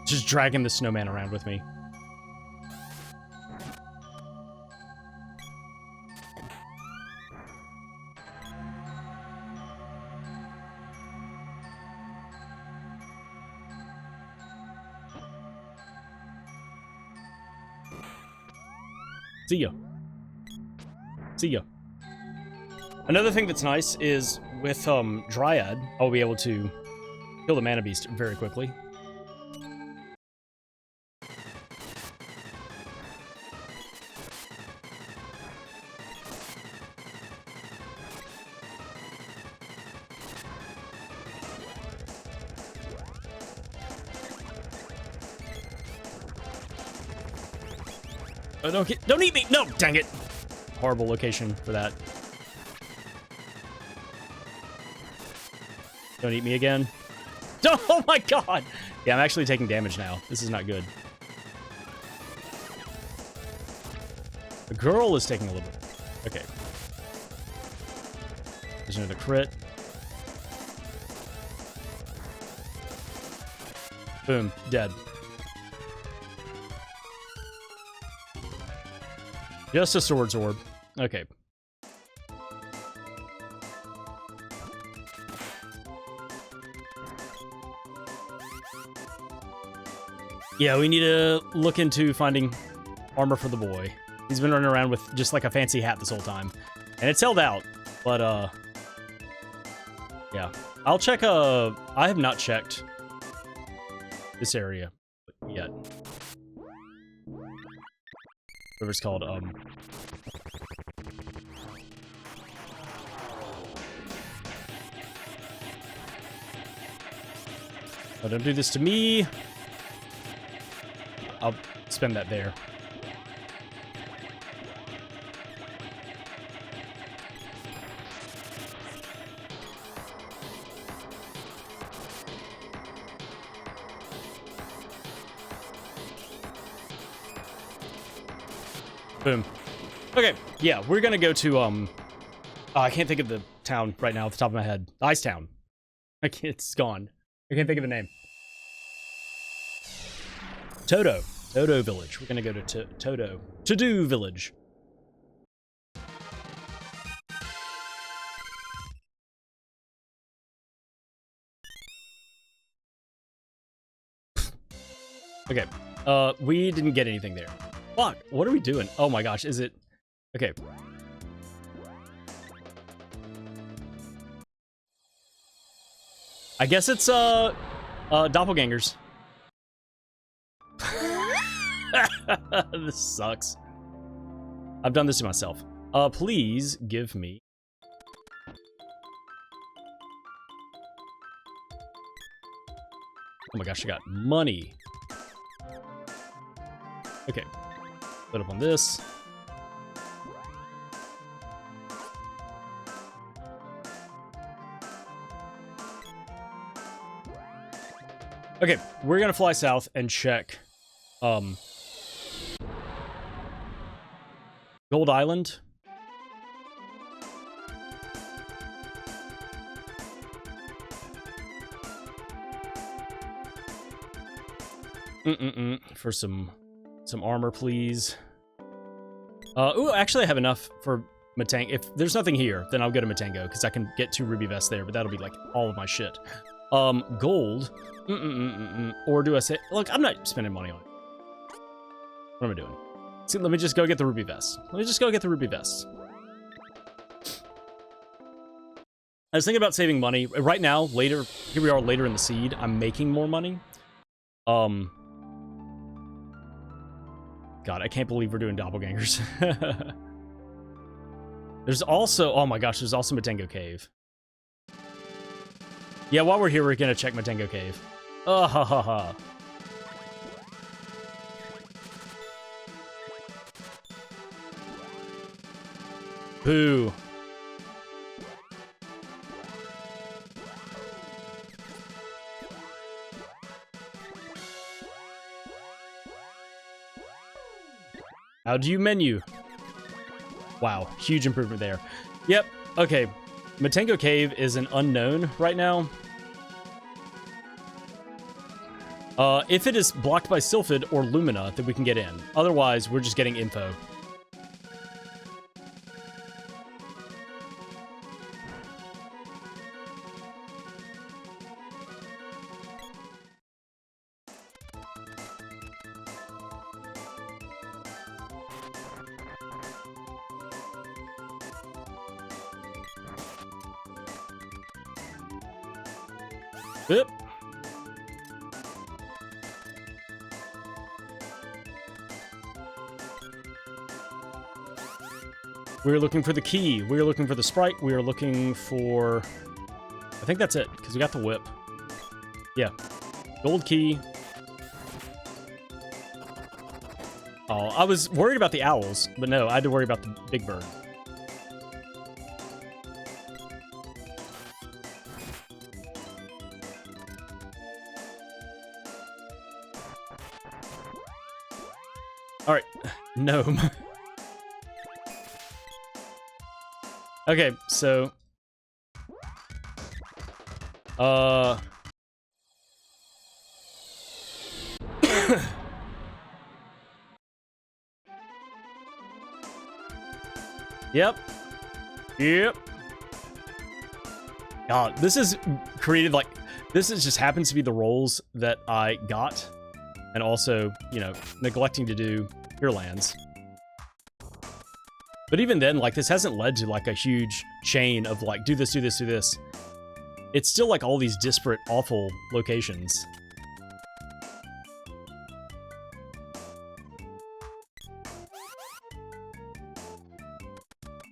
Just dragging the snowman around with me. See ya. See ya. Another thing that's nice is with Dryad, I'll be able to kill the mana beast very quickly. Oh, don't eat me! No, dang it! Horrible location for that. Don't eat me again. Oh my god! Yeah, I'm actually taking damage now. This is not good. The girl is taking a little bit. Okay. There's another crit. Boom. Dead. Just a Swords Orb. Okay. Yeah, we need to look into finding armor for the boy. He's been running around with just like a fancy hat this whole time. And it's held out, but yeah. I'll check I have not checked this area yet. Whatever it's called, Oh, don't do this to me. I'll spend that there. Boom. Okay, yeah, we're gonna go to, oh, I can't think of the town right now off the top of my head. Ice Town. It's gone. I can't think of the name. Toto. Toto Village. We're gonna go to Toto. To-Do Village. Okay. We didn't get anything there. Fuck, what are we doing? Oh my gosh, is it... Okay. I guess it's doppelgangers. This sucks. I've done this to myself. Please give me. Oh my gosh, I got money. Okay. Put up on this. Okay, we're gonna fly south and check Gold Island. For some armor, please. Ooh, actually I have enough for Matango. If there's nothing here, then I'll go to Matango, because I can get 2 ruby vests there, but that'll be like all of my shit. Gold. Or do I say, look, I'm not spending money on it. What am I doing? See, let me just go get the ruby vests. Let me just go get the ruby vests. I was thinking about saving money. Right now, later, here we are later in the seed, I'm making more money. God, I can't believe we're doing doppelgangers. There's also, oh my gosh, there's also Matango Cave. Yeah, while we're here, we're gonna check Matango Cave. Oh, ha ha ha. Boo. How do you menu? Wow, huge improvement there. Yep, okay. Matango Cave is an unknown right now. If it is blocked by Sylphid or Lumina, then we can get in. Otherwise, we're just getting info. Yep. We're looking for the key. We're looking for the sprite. We are looking for... I think that's it, because we got the whip. Yeah. Gold key. Oh, I was worried about the owls, but no, I had to worry about the big bird. Alright, gnome. Okay, so... Yep. Yep. God, this is created like... This is just happens to be the roles that I got. And also, you know, neglecting to do Pure Lands. But even then, like, this hasn't led to, like, a huge chain of, like, do this, do this, do this. It's still, like, all these disparate, awful locations.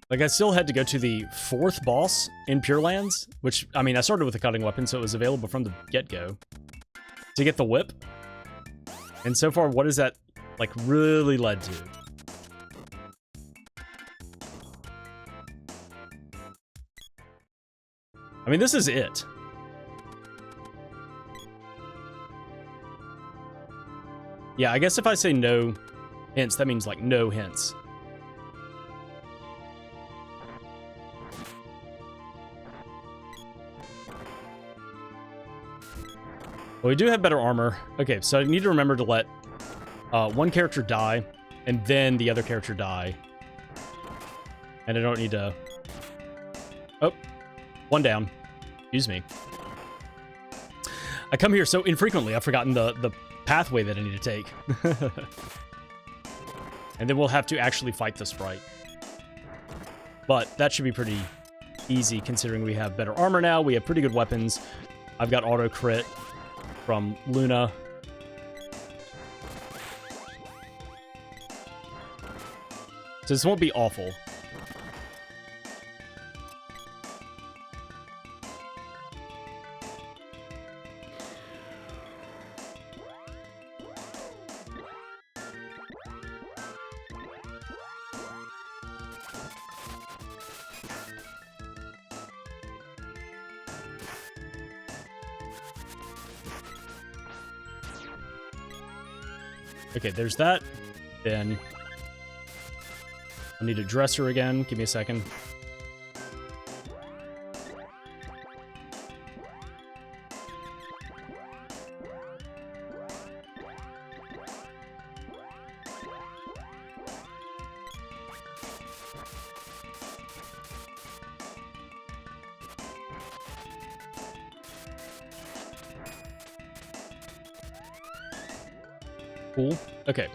Like, I still had to go to the 4th boss in Pure Lands, which, I mean, I started with a cutting weapon, so it was available from the get-go. To get the whip. And so far, what has that, like, really led to? I mean, this is it. Yeah, I guess if I say no hints, that means, like, no hints. Well, we do have better armor. Okay, so I need to remember to let one character die, and then the other character die. And I don't need to... Oh, one down. Excuse me. I come here so infrequently, I've forgotten the pathway that I need to take. And then we'll have to actually fight the sprite. But that should be pretty easy, considering we have better armor now, we have pretty good weapons. I've got auto crit from Luna. So this won't be awful. Okay, there's that. Then I need a dresser again. Give me a second. Cool. Okay.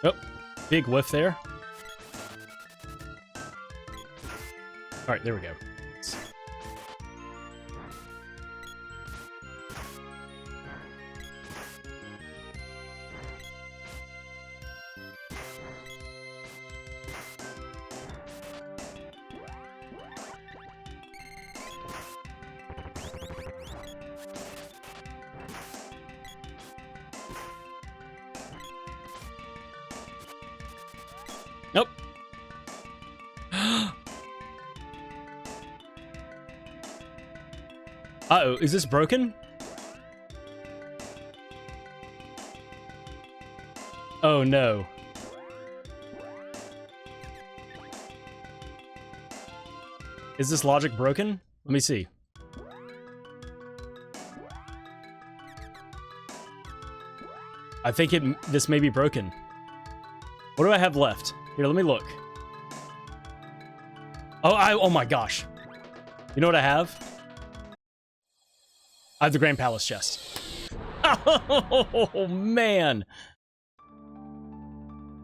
Oh, big whiff there. All right, there we go. Nope. Uh-oh, is this broken? Oh, no. Is this logic broken? Let me see. I think this may be broken. What do I have left? Here, let me look. Oh my gosh. You know what I have? I have the Grand Palace chest. Oh, man.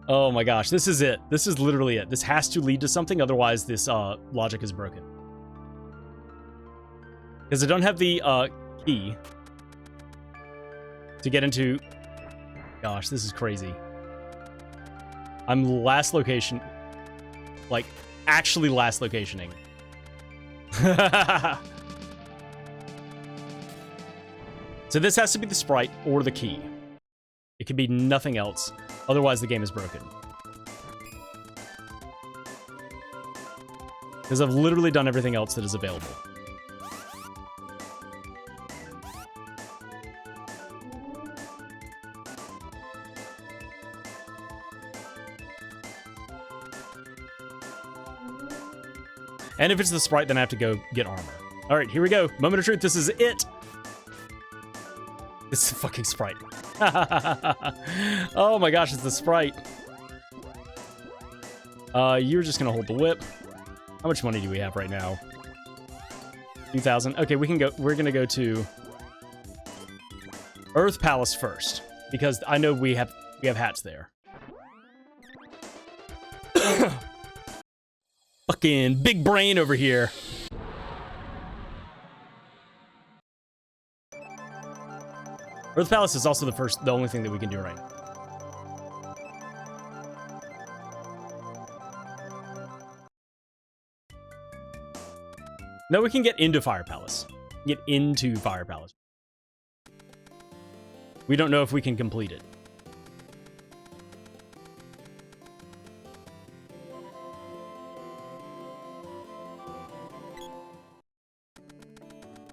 Oh my gosh, this is it. This is literally it. This has to lead to something, otherwise this logic is broken. Because I don't have the key to get into... Gosh, this is crazy. I'm last location... Like, actually last locationing. So this has to be the sprite or the key. It could be nothing else. Otherwise, the game is broken. Because I've literally done everything else that is available. And if it's the sprite, then I have to go get armor. All right, here we go. Moment of truth. This is it. It's a fucking sprite. Oh my gosh, it's the sprite. You're just gonna hold the whip. How much money do we have right now? 2,000. Okay, we can go. We're gonna go to Earth Palace first because I know we have hats there. Fucking big brain over here. Earth Palace is also the only thing that we can do right now. No, we can get into Fire Palace. Get into Fire Palace. We don't know if we can complete it.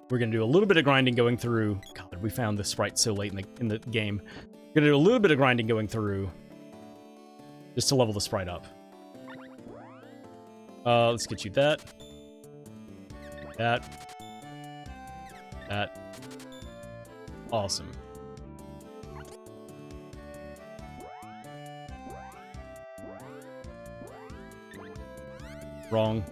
We're going to do a little bit of grinding going through... God, we found the sprite so late in the game. We're going to do a little bit of grinding going through just to level the sprite up. Let's get you that. That. Awesome. Wrong.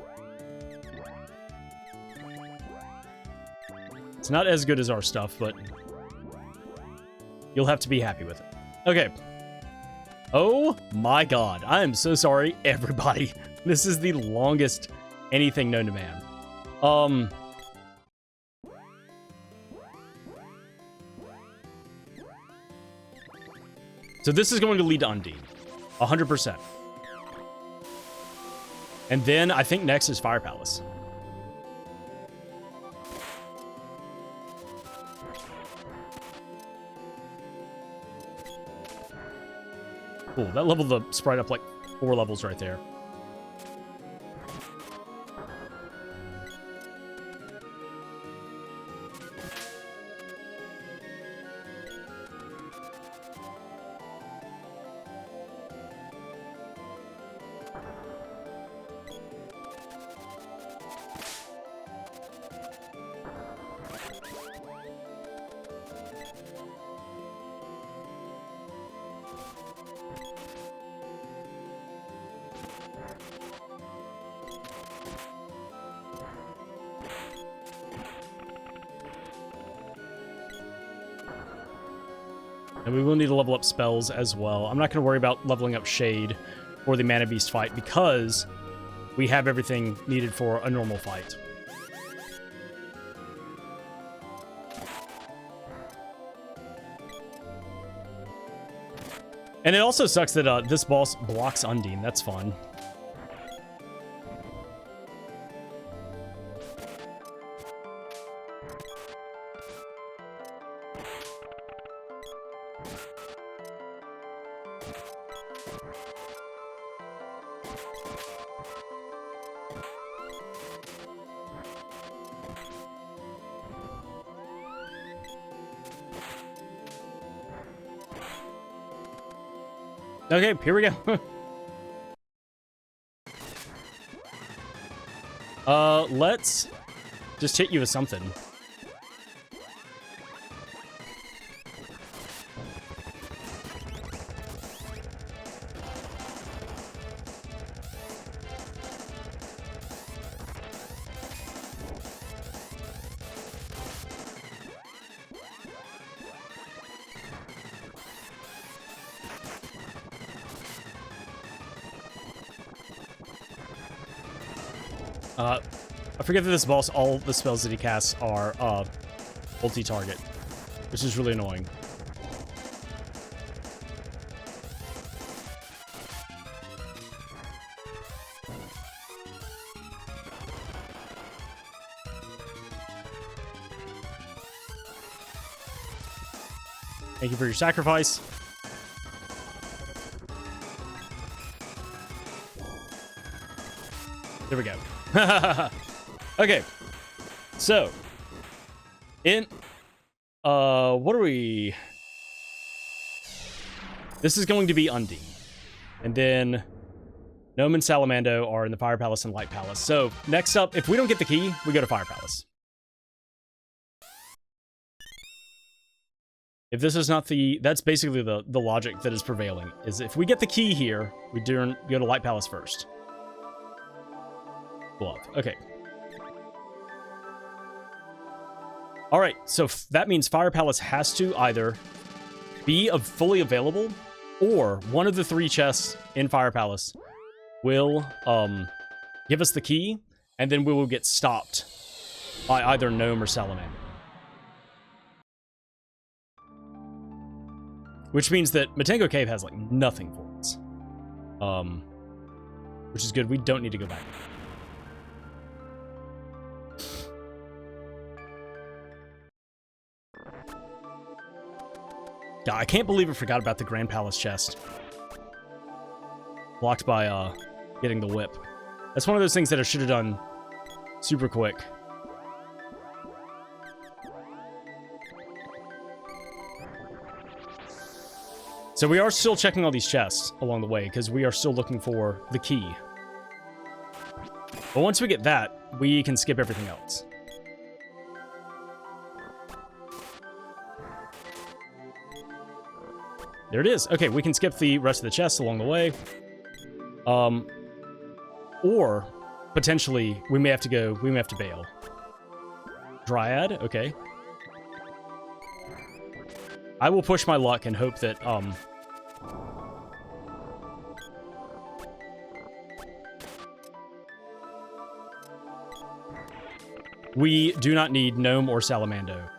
It's not as good as our stuff, but you'll have to be happy with it. Okay. Oh my god. I am so sorry, everybody. This is the longest anything known to man. So this is going to lead to Undine. 100%. And then I think next is Fire Palace. Cool, that leveled the sprite up like 4 levels right there. And we will need to level up spells as well. I'm not going to worry about leveling up Shade for the Mana Beast fight because we have everything needed for a normal fight. And it also sucks that this boss blocks Undine. That's fun. Okay, here we go. Let's just hit you with something. I forget that this boss, all the spells that he casts are multi-target, which is really annoying. Thank you for your sacrifice. There we go. Okay, so in what are we? This is going to be Undine, and then Gnome and Salamando are in the Fire Palace and Light Palace. So next up, if we don't get the key, we go to Fire Palace. If this is not the, that's basically the logic that is prevailing. Is if we get the key here, we go to Light Palace first. Glove. Okay. All right, so that means Fire Palace has to either be fully available, or one of the 3 chests in Fire Palace will give us the key, and then we will get stopped by either Gnome or Salamander. Which means that Matango Cave has like nothing for us, which is good. We don't need to go back. God, I can't believe I forgot about the Grand Palace chest. Blocked by, getting the whip. That's one of those things that I should have done super quick. So we are still checking all these chests along the way, because we are still looking for the key. But once we get that, we can skip everything else. There it is. Okay, we can skip the rest of the chests along the way. Or potentially, we may have to bail. Dryad, okay. I will push my luck and hope that, we do not need Gnome or Salamando.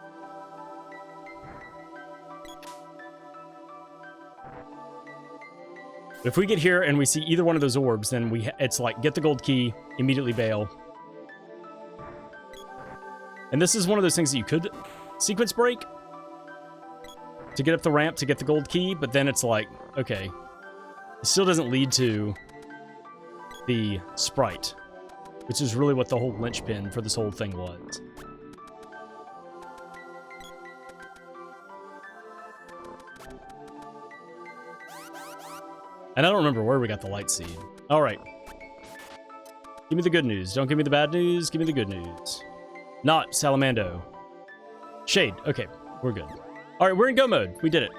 If we get here and we see either one of those orbs, then it's like, get the gold key, immediately bail. And this is one of those things that you could sequence break to get up the ramp to get the gold key, but then it's like, okay, it still doesn't lead to the sprite, which is really what the whole linchpin for this whole thing was. And I don't remember where we got the light seed. All right. Give me the good news. Don't give me the bad news. Give me the good news. Not Salamando. Shade. Okay, we're good. All right, we're in go mode. We did it.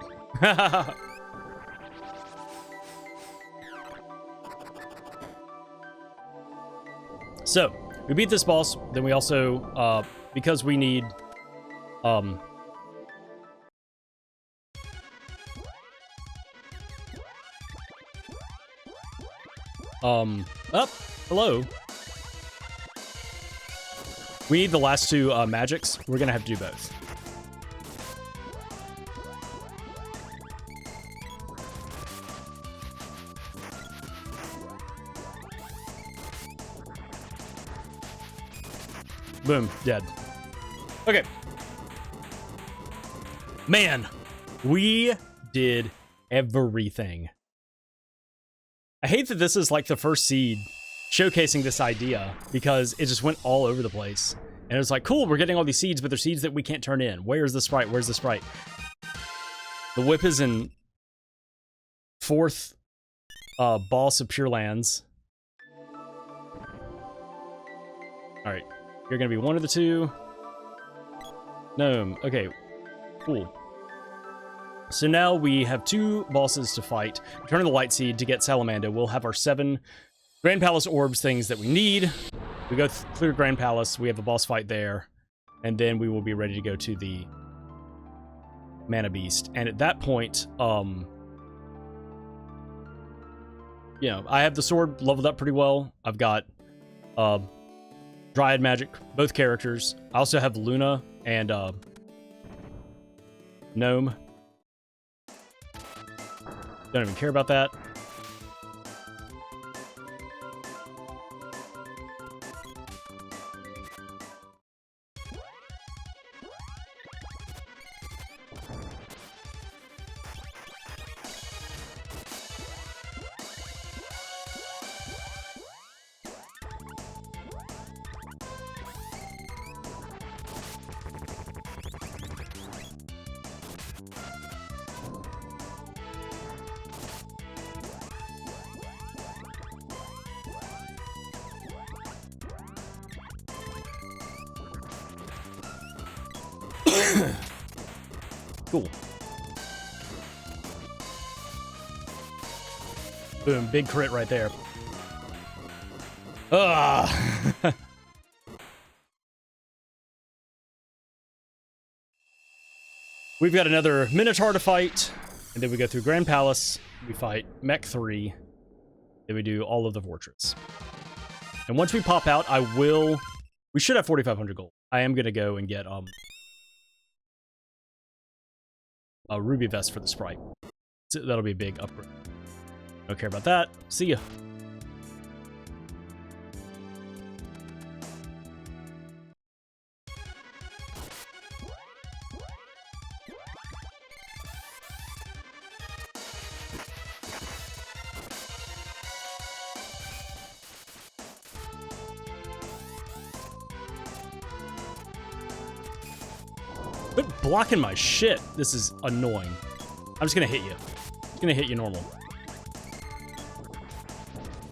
So, we beat this boss. Then we also, because we need, hello. We need the last two magics. We're gonna have to do both. Boom, dead. Okay. Man, we did everything. I hate that this is like the first seed showcasing this idea because it just went all over the place. And it was like, cool, we're getting all these seeds, but they're seeds that we can't turn in. Where's the sprite? Where's the sprite? The whip is in 4th boss of Pure Lands. All right, you're gonna be one of the two. Gnome, okay, cool. So now we have 2 bosses to fight. Return of the Light Seed to get Salamando. We'll have our 7 Grand Palace Orbs things that we need. We go clear Grand Palace. We have a boss fight there. And then we will be ready to go to the Mana Beast. And at that point, you know, I have the sword leveled up pretty well. I've got Dryad magic, both characters. I also have Luna and Gnome. Don't even care about that. Cool. Boom, big crit right there. Ugh. We've got another Minotaur to fight, and then we go through Grand Palace, we fight Mech 3, then we do all of the Fortress. And once we pop out, we should have 4,500 gold. I am gonna go and get, a ruby vest for the sprite. So that'll be a big upgrade. Don't care about that. See ya. Quit blocking my shit. This is annoying. I'm just gonna hit you. I'm just gonna hit you normal.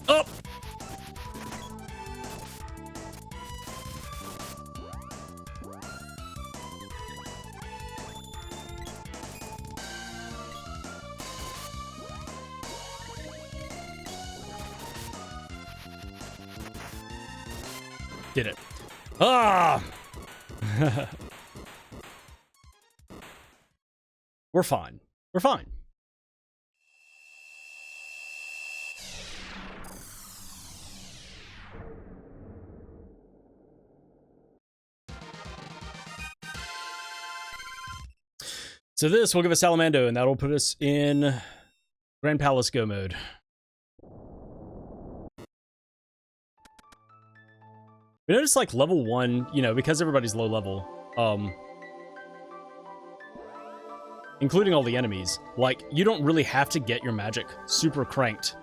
Oh! Ah! We're fine. We're fine. So this will give us Salamando, and that'll put us in Grand Palace Go mode. We notice, like, level 1, you know, because everybody's low level, including all the enemies, like, you don't really have to get your magic super cranked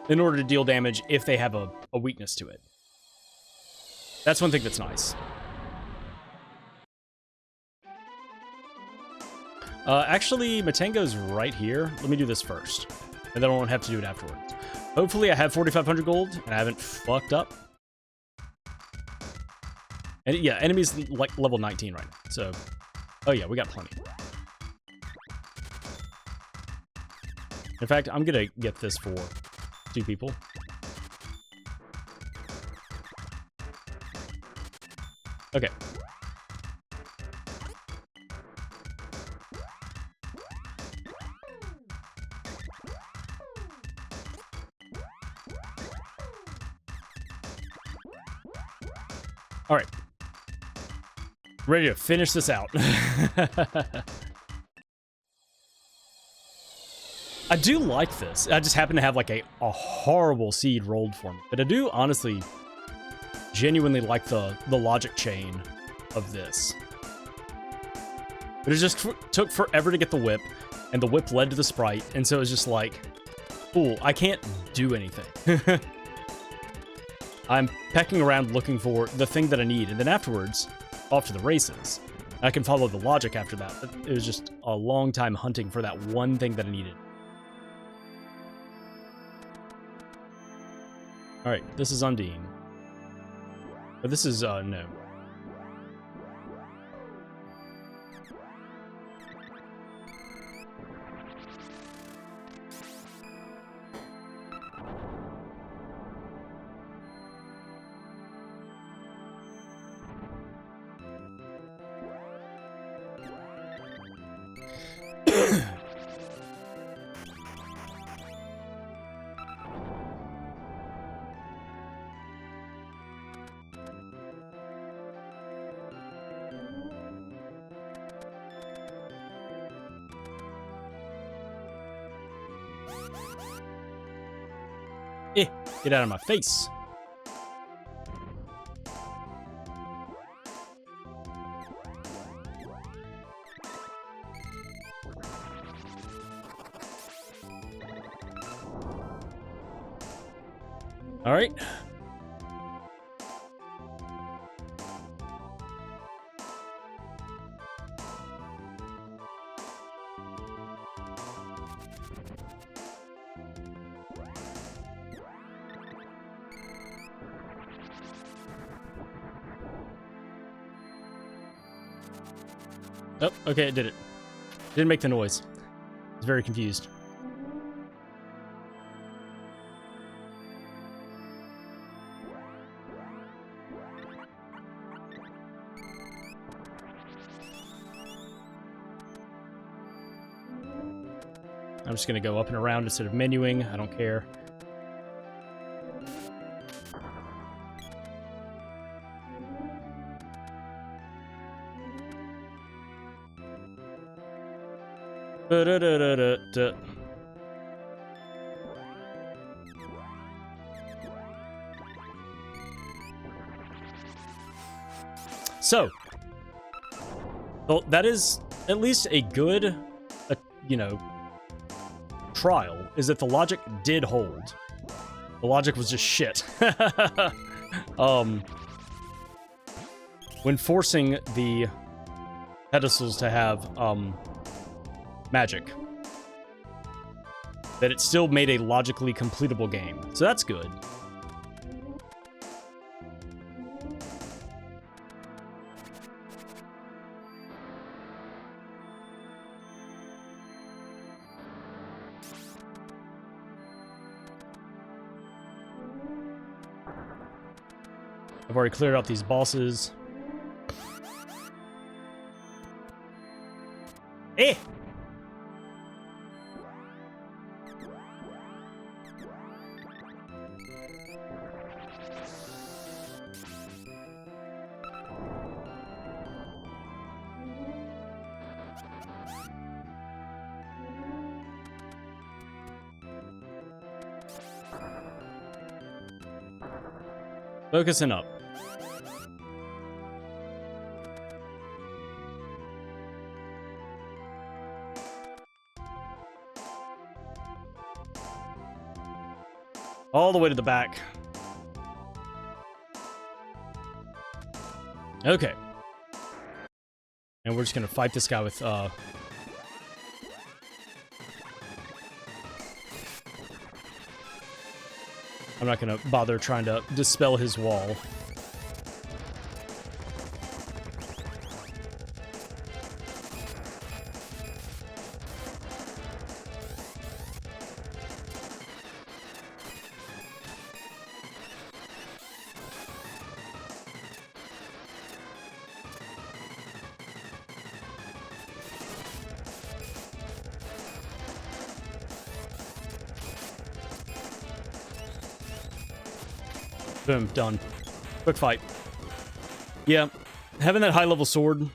in order to deal damage if they have a weakness to it. That's one thing that's nice. Actually, Matango's right here. Let me do this first, and then I won't have to do it afterwards. Hopefully I have 4,500 gold, and I haven't fucked up. And yeah, enemies like level 19 right now, so... Oh yeah, we got plenty. In fact, I'm gonna get this for 2 people. Okay. All right. Ready to finish this out. I do like this. I just happen to have like a horrible seed rolled for me. But I do honestly genuinely like the logic chain of this. But it just took forever to get the whip, and the whip led to the sprite, and so it was just like, cool, I can't do anything. I'm pecking around looking for the thing that I need, and then afterwards, off to the races. I can follow the logic after that, but it was just a long time hunting for that one thing that I needed. Alright, this is Undine. But this is, no. Get out of my face. All right. Oh, okay, it did it. Didn't make the noise. I was very confused. I'm just gonna go up and around instead of menuing. I don't care. So, well, that is at least a good, you know, trial, is that the logic did hold. The logic was just shit. When forcing the pedestals to have, magic, that it still made a logically completable game. So that's good. I've already cleared out these bosses. Eh! Focusing up. All the way to the back. Okay. And we're just gonna fight this guy with, I'm not gonna bother trying to dispel his wall. Boom, done. Quick fight. Yeah, having that high-level sword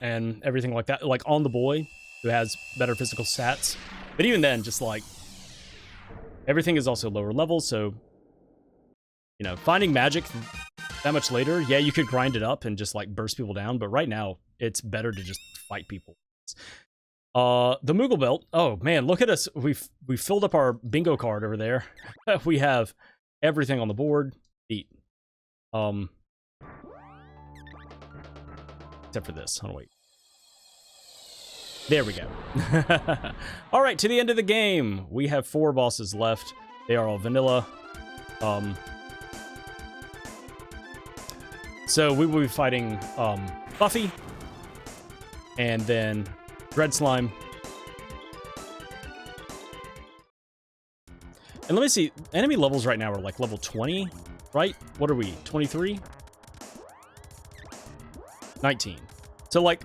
and everything like that, like on the boy, who has better physical stats. But even then, just like, everything is also lower level, so, you know, finding magic that much later, yeah, you could grind it up and just, like, burst people down, but right now, it's better to just fight people. The Moogle Belt, oh, man, look at us. We've filled up our bingo card over there. We have everything on the board. Neat. Except for this. Hold on, wait. There we go. All right, to the end of the game. We have 4 bosses left. They are all vanilla. So we will be fighting Buffy, and then Dread Slime. And let me see. Enemy levels right now are like level 20, right? What are we? 23? 19. So, like,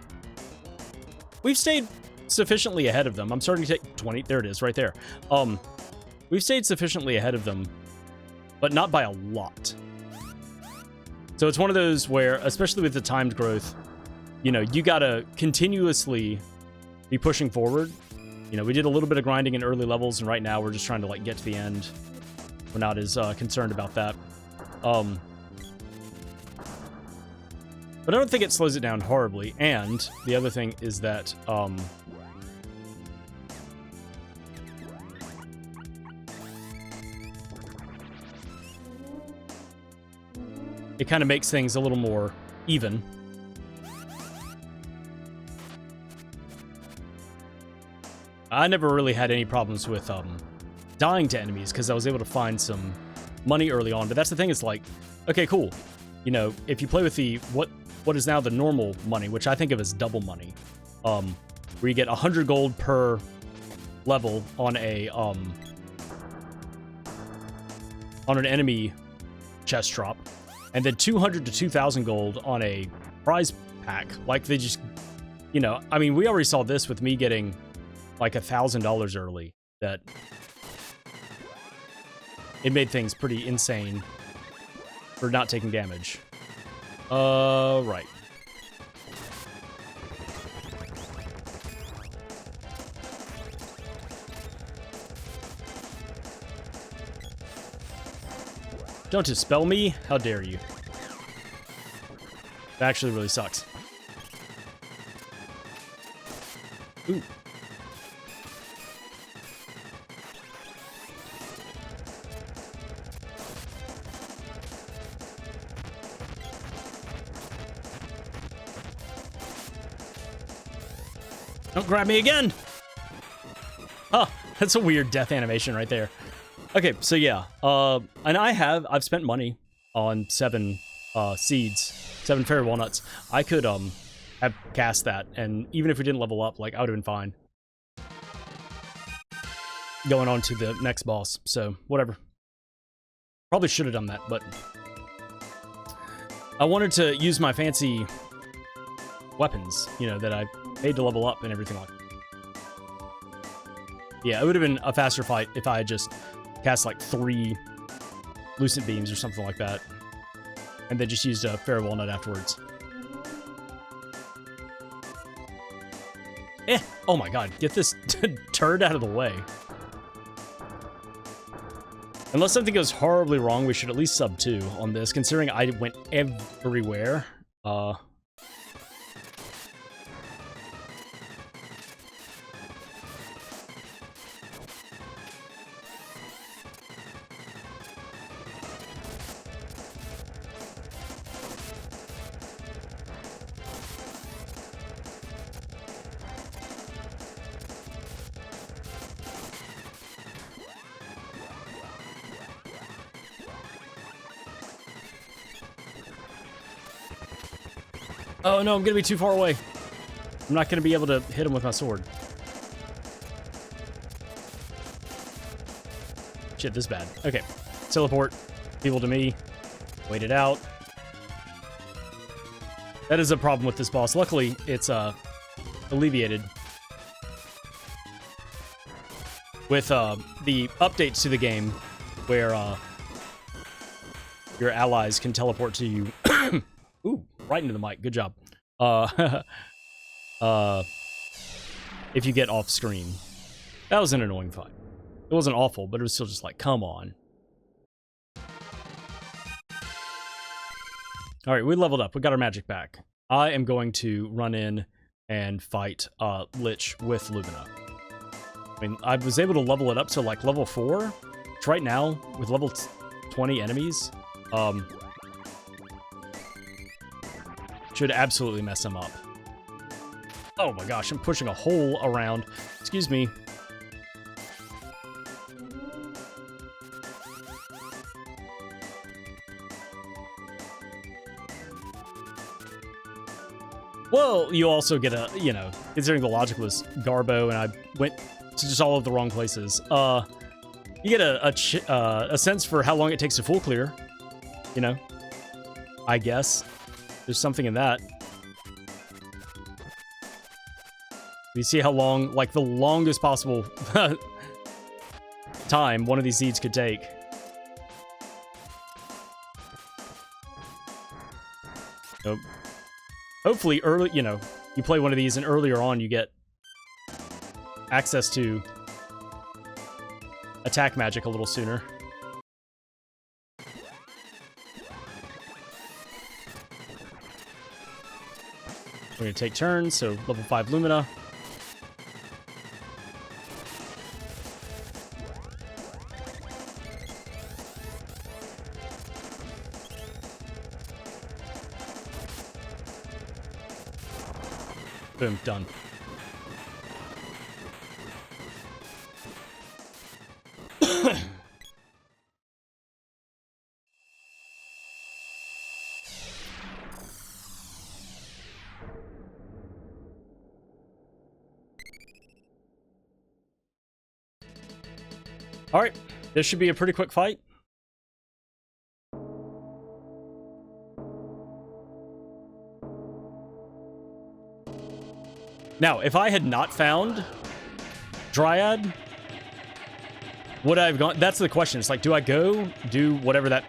we've stayed sufficiently ahead of them. I'm starting to take 20. There it is, right there. We've stayed sufficiently ahead of them, but not by a lot. So it's one of those where, especially with the timed growth, you know, you gotta continuously be pushing forward. You know, we did a little bit of grinding in early levels, and right now we're just trying to, like, get to the end. We're not as concerned about that. But I don't think it slows it down horribly. And the other thing is that it kind of makes things a little more even. I never really had any problems with dying to enemies because I was able to find some money early on. But that's the thing, is like, okay, cool. You know, if you play with the what is now the normal money, which I think of as double money, where you get 100 gold per level on a on an enemy chest drop, and then 200 to 2,000 gold on a prize pack. Like, they just, you know, I mean, we already saw this with me getting like $1,000 early. That it made things pretty insane for not taking damage. Right. Don't dispel me? How dare you? That actually really sucks. Ooh. Don't grab me again! Huh, that's a weird death animation right there. Okay, so yeah, and I've spent money on 7 seeds, 7 fairy walnuts. I could have cast that, and even if we didn't level up, like, I would have been fine. Going on to the next boss, so whatever. Probably should have done that, but I wanted to use my fancy weapons, you know, that I paid to level up and everything like that. Yeah, it would have been a faster fight if I had just cast like 3 lucent beams or something like that. And then just used a fairy walnut afterwards. Oh my god, get this turd out of the way. Unless something goes horribly wrong, we should at least sub 2 on this, considering I went everywhere. Oh no, I'm gonna be too far away. I'm not gonna be able to hit him with my sword. Shit, this bad. Okay, teleport people to me. Wait it out. That is a problem with this boss. Luckily, it's alleviated with the updates to the game, where your allies can teleport to you. Ooh, right into the mic. Good job. If you get off screen. That was an annoying fight. It wasn't awful, but it was still just like, come on. All right, we leveled up. We got our magic back. I am going to run in and fight Lich with Lumina. I mean, I was able to level it up to like level 4. Which right now, with level 20 enemies, should absolutely mess him up. Oh my gosh, I'm pushing a hole around. Excuse me. Well, you also get a, you know, considering the logic was Garbo and I went to just all of the wrong places, you get a sense for how long it takes to full clear, you know, I guess. There's something in that. You see how long, like the longest possible time one of these seeds could take. Nope. Hopefully early, you know, you play one of these and earlier on you get access to attack magic a little sooner. We're going to take turns, so level 5 Lumina. Boom, done. All right, this should be a pretty quick fight. Now, if I had not found Dryad, would I have gone? That's the question. It's like, do I go do whatever that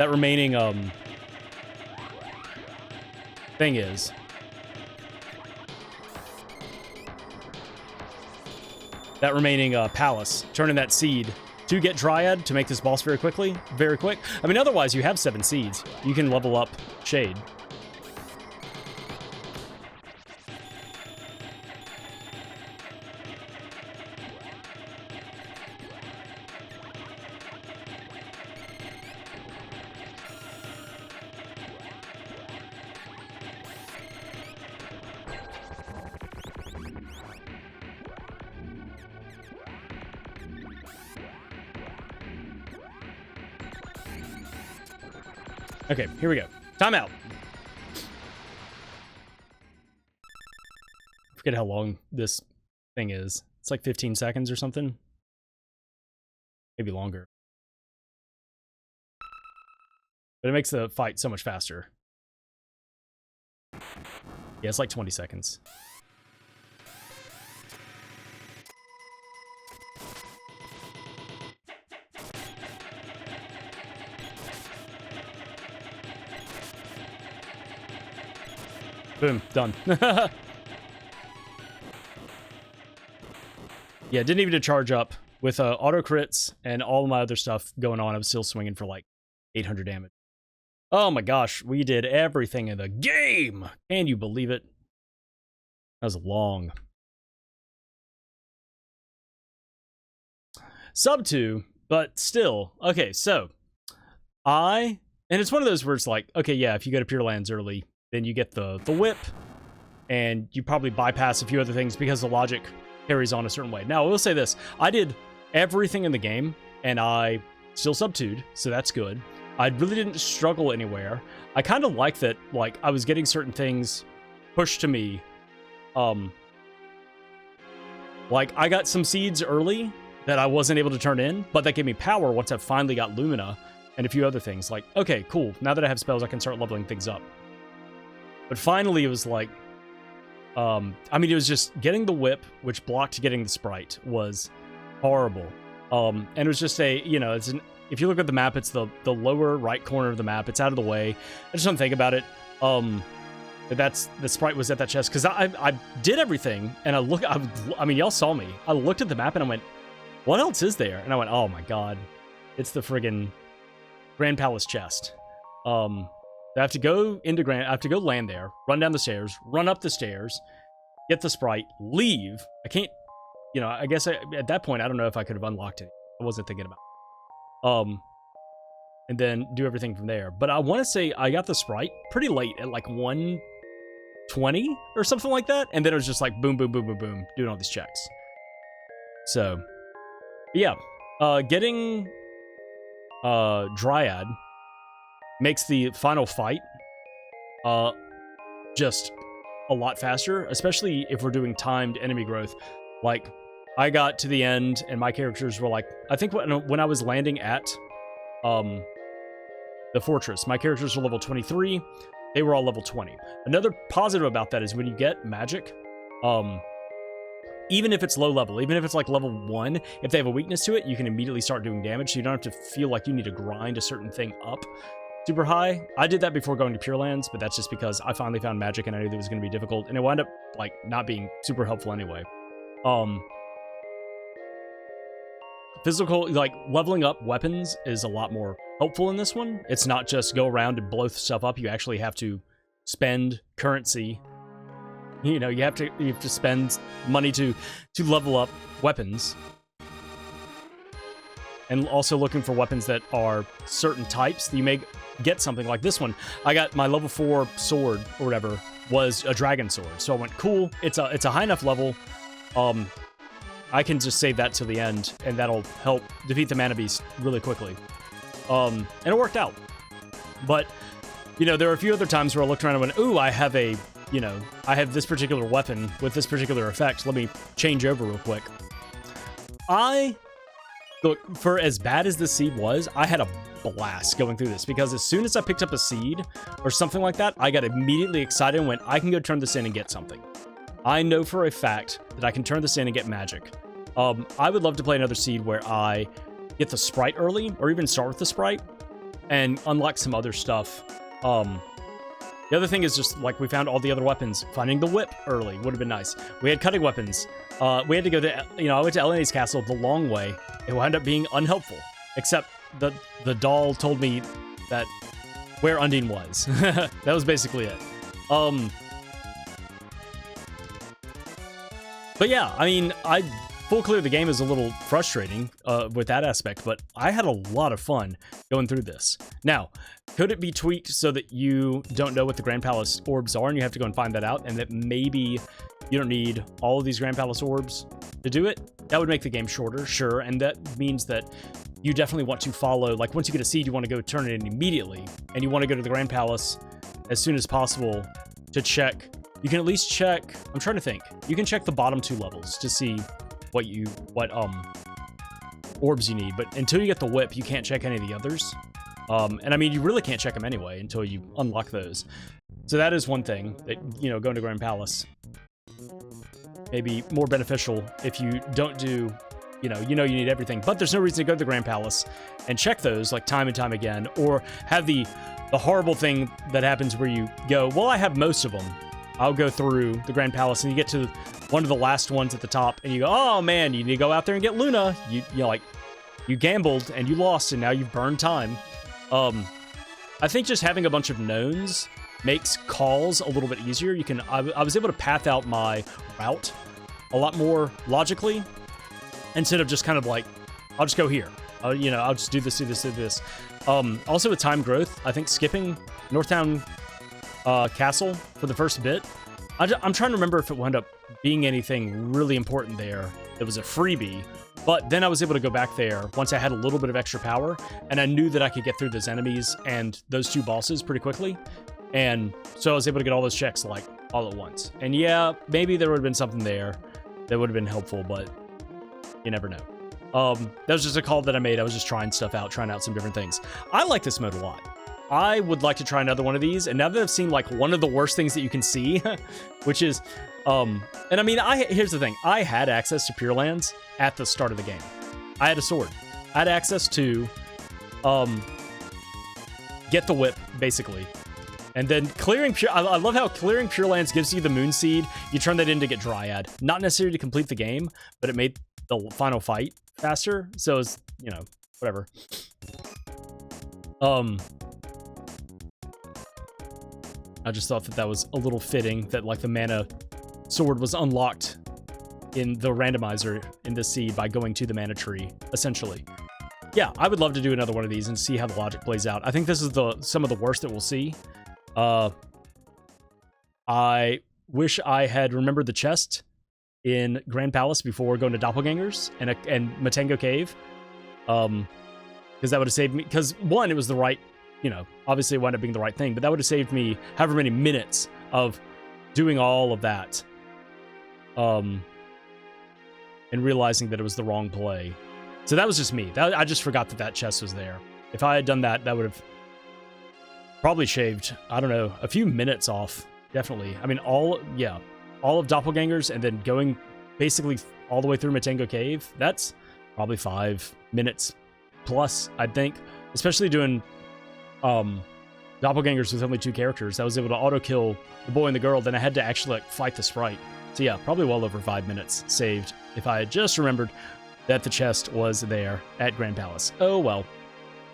remaining thing is? That remaining palace, turn in that seed to get Dryad to make this boss very quickly, very quick. I mean, otherwise you have 7 seeds. You can level up Shade. Okay, here we go. Time out. I forget how long this thing is. It's like 15 seconds or something. Maybe longer. But it makes the fight so much faster. Yeah, it's like 20 seconds. Boom, done. Yeah, didn't even charge up. With auto crits and all my other stuff going on, I was still swinging for like 800 damage. Oh my gosh, we did everything in the game! Can you believe it? That was long. Sub 2, but still. Okay, so and it's one of those where it's like, okay, yeah, if you go to Pure Lands early, then you get the whip, and you probably bypass a few other things because the logic carries on a certain way. Now, I will say this. I did everything in the game, and I still sub 2'd, so that's good. I really didn't struggle anywhere. I kind of like that, like, I was getting certain things pushed to me. Like, I got some seeds early that I wasn't able to turn in, but that gave me power once I finally got Lumina and a few other things. Like, okay, cool. Now that I have spells, I can start leveling things up. But finally, it was like, I mean, it was just getting the whip, which blocked getting the sprite, was horrible. And it was just you know, if you look at the map, it's the lower right corner of the map. It's out of the way. I just don't think about it. The sprite was at that chest, because I did everything, and I mean, y'all saw me. I looked at the map, and I went, what else is there? And I went, oh my god, it's the friggin' Grand Palace chest. I have to go land there, run down the stairs, run up the stairs, get the sprite, leave. I can't, you know, I guess at that point, I don't know if I could have unlocked it. I wasn't thinking about it. And then do everything from there. But I want to say I got the sprite pretty late, at like 120 or something like that. And then it was just like boom, boom, boom, boom, boom, doing all these checks. So, yeah. Getting Dryad makes the final fight just a lot faster, especially if we're doing timed enemy growth. Like, I got to the end, and my characters were like, I think when I was landing at the fortress, my characters were level 23, they were all level 20. Another positive about that is when you get magic, even if it's low level, even if it's like level 1, if they have a weakness to it, you can immediately start doing damage, so you don't have to feel like you need to grind a certain thing up super high. I did that before going to Pure Lands, but that's just because I finally found magic and I knew that it was going to be difficult, and it wound up like not being super helpful anyway. Physical, like, leveling up weapons is a lot more helpful in this one. It's not just go around and blow stuff up. You actually have to spend currency. You know, you have to spend money to level up weapons. And also looking for weapons that are certain types that you may get something like this one. I got my level 4 sword or whatever was a dragon sword. So I went, cool, it's a high enough level. I can just save that till the end, and that'll help defeat the mana beast really quickly. And it worked out. But, you know, there were a few other times where I looked around and went, ooh, I have this particular weapon with this particular effect. Let me change over real quick. Look, for as bad as this seed was, I had a blast going through this, because as soon as I picked up a seed or something like that, I got immediately excited and went, I can go turn this in and get something. I know for a fact that I can turn this in and get magic. I would love to play another seed where I get the sprite early, or even start with the sprite, and unlock some other stuff. The other thing is just, like, we found all the other weapons. Finding the whip early would have been nice. We had cutting weapons. We had to go to, you know, I went to Elena's castle the long way. It wound up being unhelpful, except the doll told me that where Undine was. That was basically it. But yeah, I mean, full clear the game is a little frustrating with that aspect, but I had a lot of fun going through this. Now, could it be tweaked so that you don't know what the Grand Palace Orbs are and you have to go and find that out, and that maybe you don't need all of these Grand Palace Orbs to do it? That would make the game shorter, sure, and that means that you definitely want to follow, like, once you get a seed, you want to go turn it in immediately, and you want to go to the Grand Palace as soon as possible to check. You can at least check, I'm trying to think, you can check the bottom 2 levels to see what orbs you need, but until you get the whip, you can't check any of the others. And I mean, you really can't check them anyway until you unlock those. So that is one thing that, you know, going to Grand Palace may be more beneficial if you don't do, you know you need everything. But there's no reason to go to the Grand Palace and check those like time and time again, or have the horrible thing that happens where you go, well, I have most of them. I'll go through the Grand Palace, and you get to one of the last ones at the top, and you go, oh man, you need to go out there and get Luna. You know, like, you gambled and you lost, and now you've burned time. I think just having a bunch of knowns makes calls a little bit easier. I was able to path out my route a lot more logically, instead of just kind of like, I'll just go here. You know, I'll just do this, do this, do this. Also with time growth, I think skipping Northtown Castle for the first bit, I'm trying to remember if it wound up being anything really important there. It was a freebie, but then I was able to go back there once I had a little bit of extra power, and I knew that I could get through those enemies and those 2 bosses pretty quickly. And so I was able to get all those checks like all at once. And yeah, maybe there would have been something there that would have been helpful, but you never know. That was just a call that I made. I was just trying stuff out, trying out some different things. I like this mode a lot. I would like to try another one of these, and now that I've seen like one of the worst things that you can see, which is, and I mean, here's the thing. I had access to Pure Lands at the start of the game. I had a sword. I had access to, get the whip, basically. And then clearing Pure... I love how clearing Pure Lands gives you the Moon Seed. You turn that in to get Dryad. Not necessarily to complete the game, but it made the final fight faster. So it's, you know, whatever. I just thought that was a little fitting that, like, the mana sword was unlocked in the randomizer in this seed by going to the mana tree, essentially. Yeah, I would love to do another one of these and see how the logic plays out. I think this is some of the worst that we'll see. I wish I had remembered the chest in Grand Palace before going to Doppelgangers and Matango Cave. Because that would have saved me, because one, it was the right, you know, obviously it wound up being the right thing, but that would have saved me however many minutes of doing all of that. And realizing that it was the wrong play. So that was just me. I just forgot that chest was there. If I had done that, that would have probably shaved, I don't know, a few minutes off. Definitely. I mean, all of Doppelgangers and then going basically all the way through Matango Cave. That's probably 5 minutes plus, I think. Especially doing Doppelgangers with only 2 characters. I was able to auto-kill the boy and the girl, then I had to actually like fight the sprite. So yeah, probably well over 5 minutes saved if I had just remembered that the chest was there at Grand Palace. Oh well.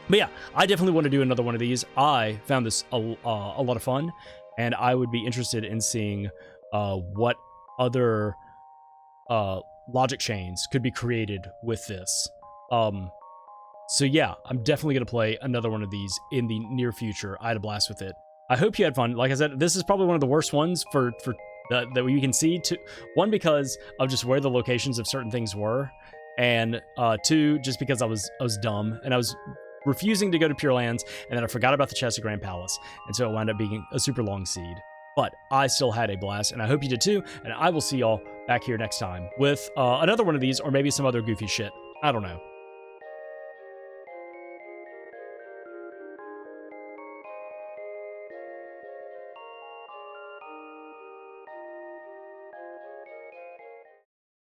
But yeah, I definitely want to do another one of these. I found this a lot of fun, and I would be interested in seeing what other logic chains could be created with this. So yeah, I'm definitely going to play another one of these in the near future. I had a blast with it. I hope you had fun. Like I said, this is probably one of the worst ones for that we can see. One, because of just where the locations of certain things were, and 2, just because I was dumb and I was refusing to go to Pure Lands, and then I forgot about the chest at Grand Palace, and so it wound up being a super long seed. But I still had a blast, and I hope you did too, and I will see y'all back here next time with another one of these, or maybe some other goofy shit. I don't know.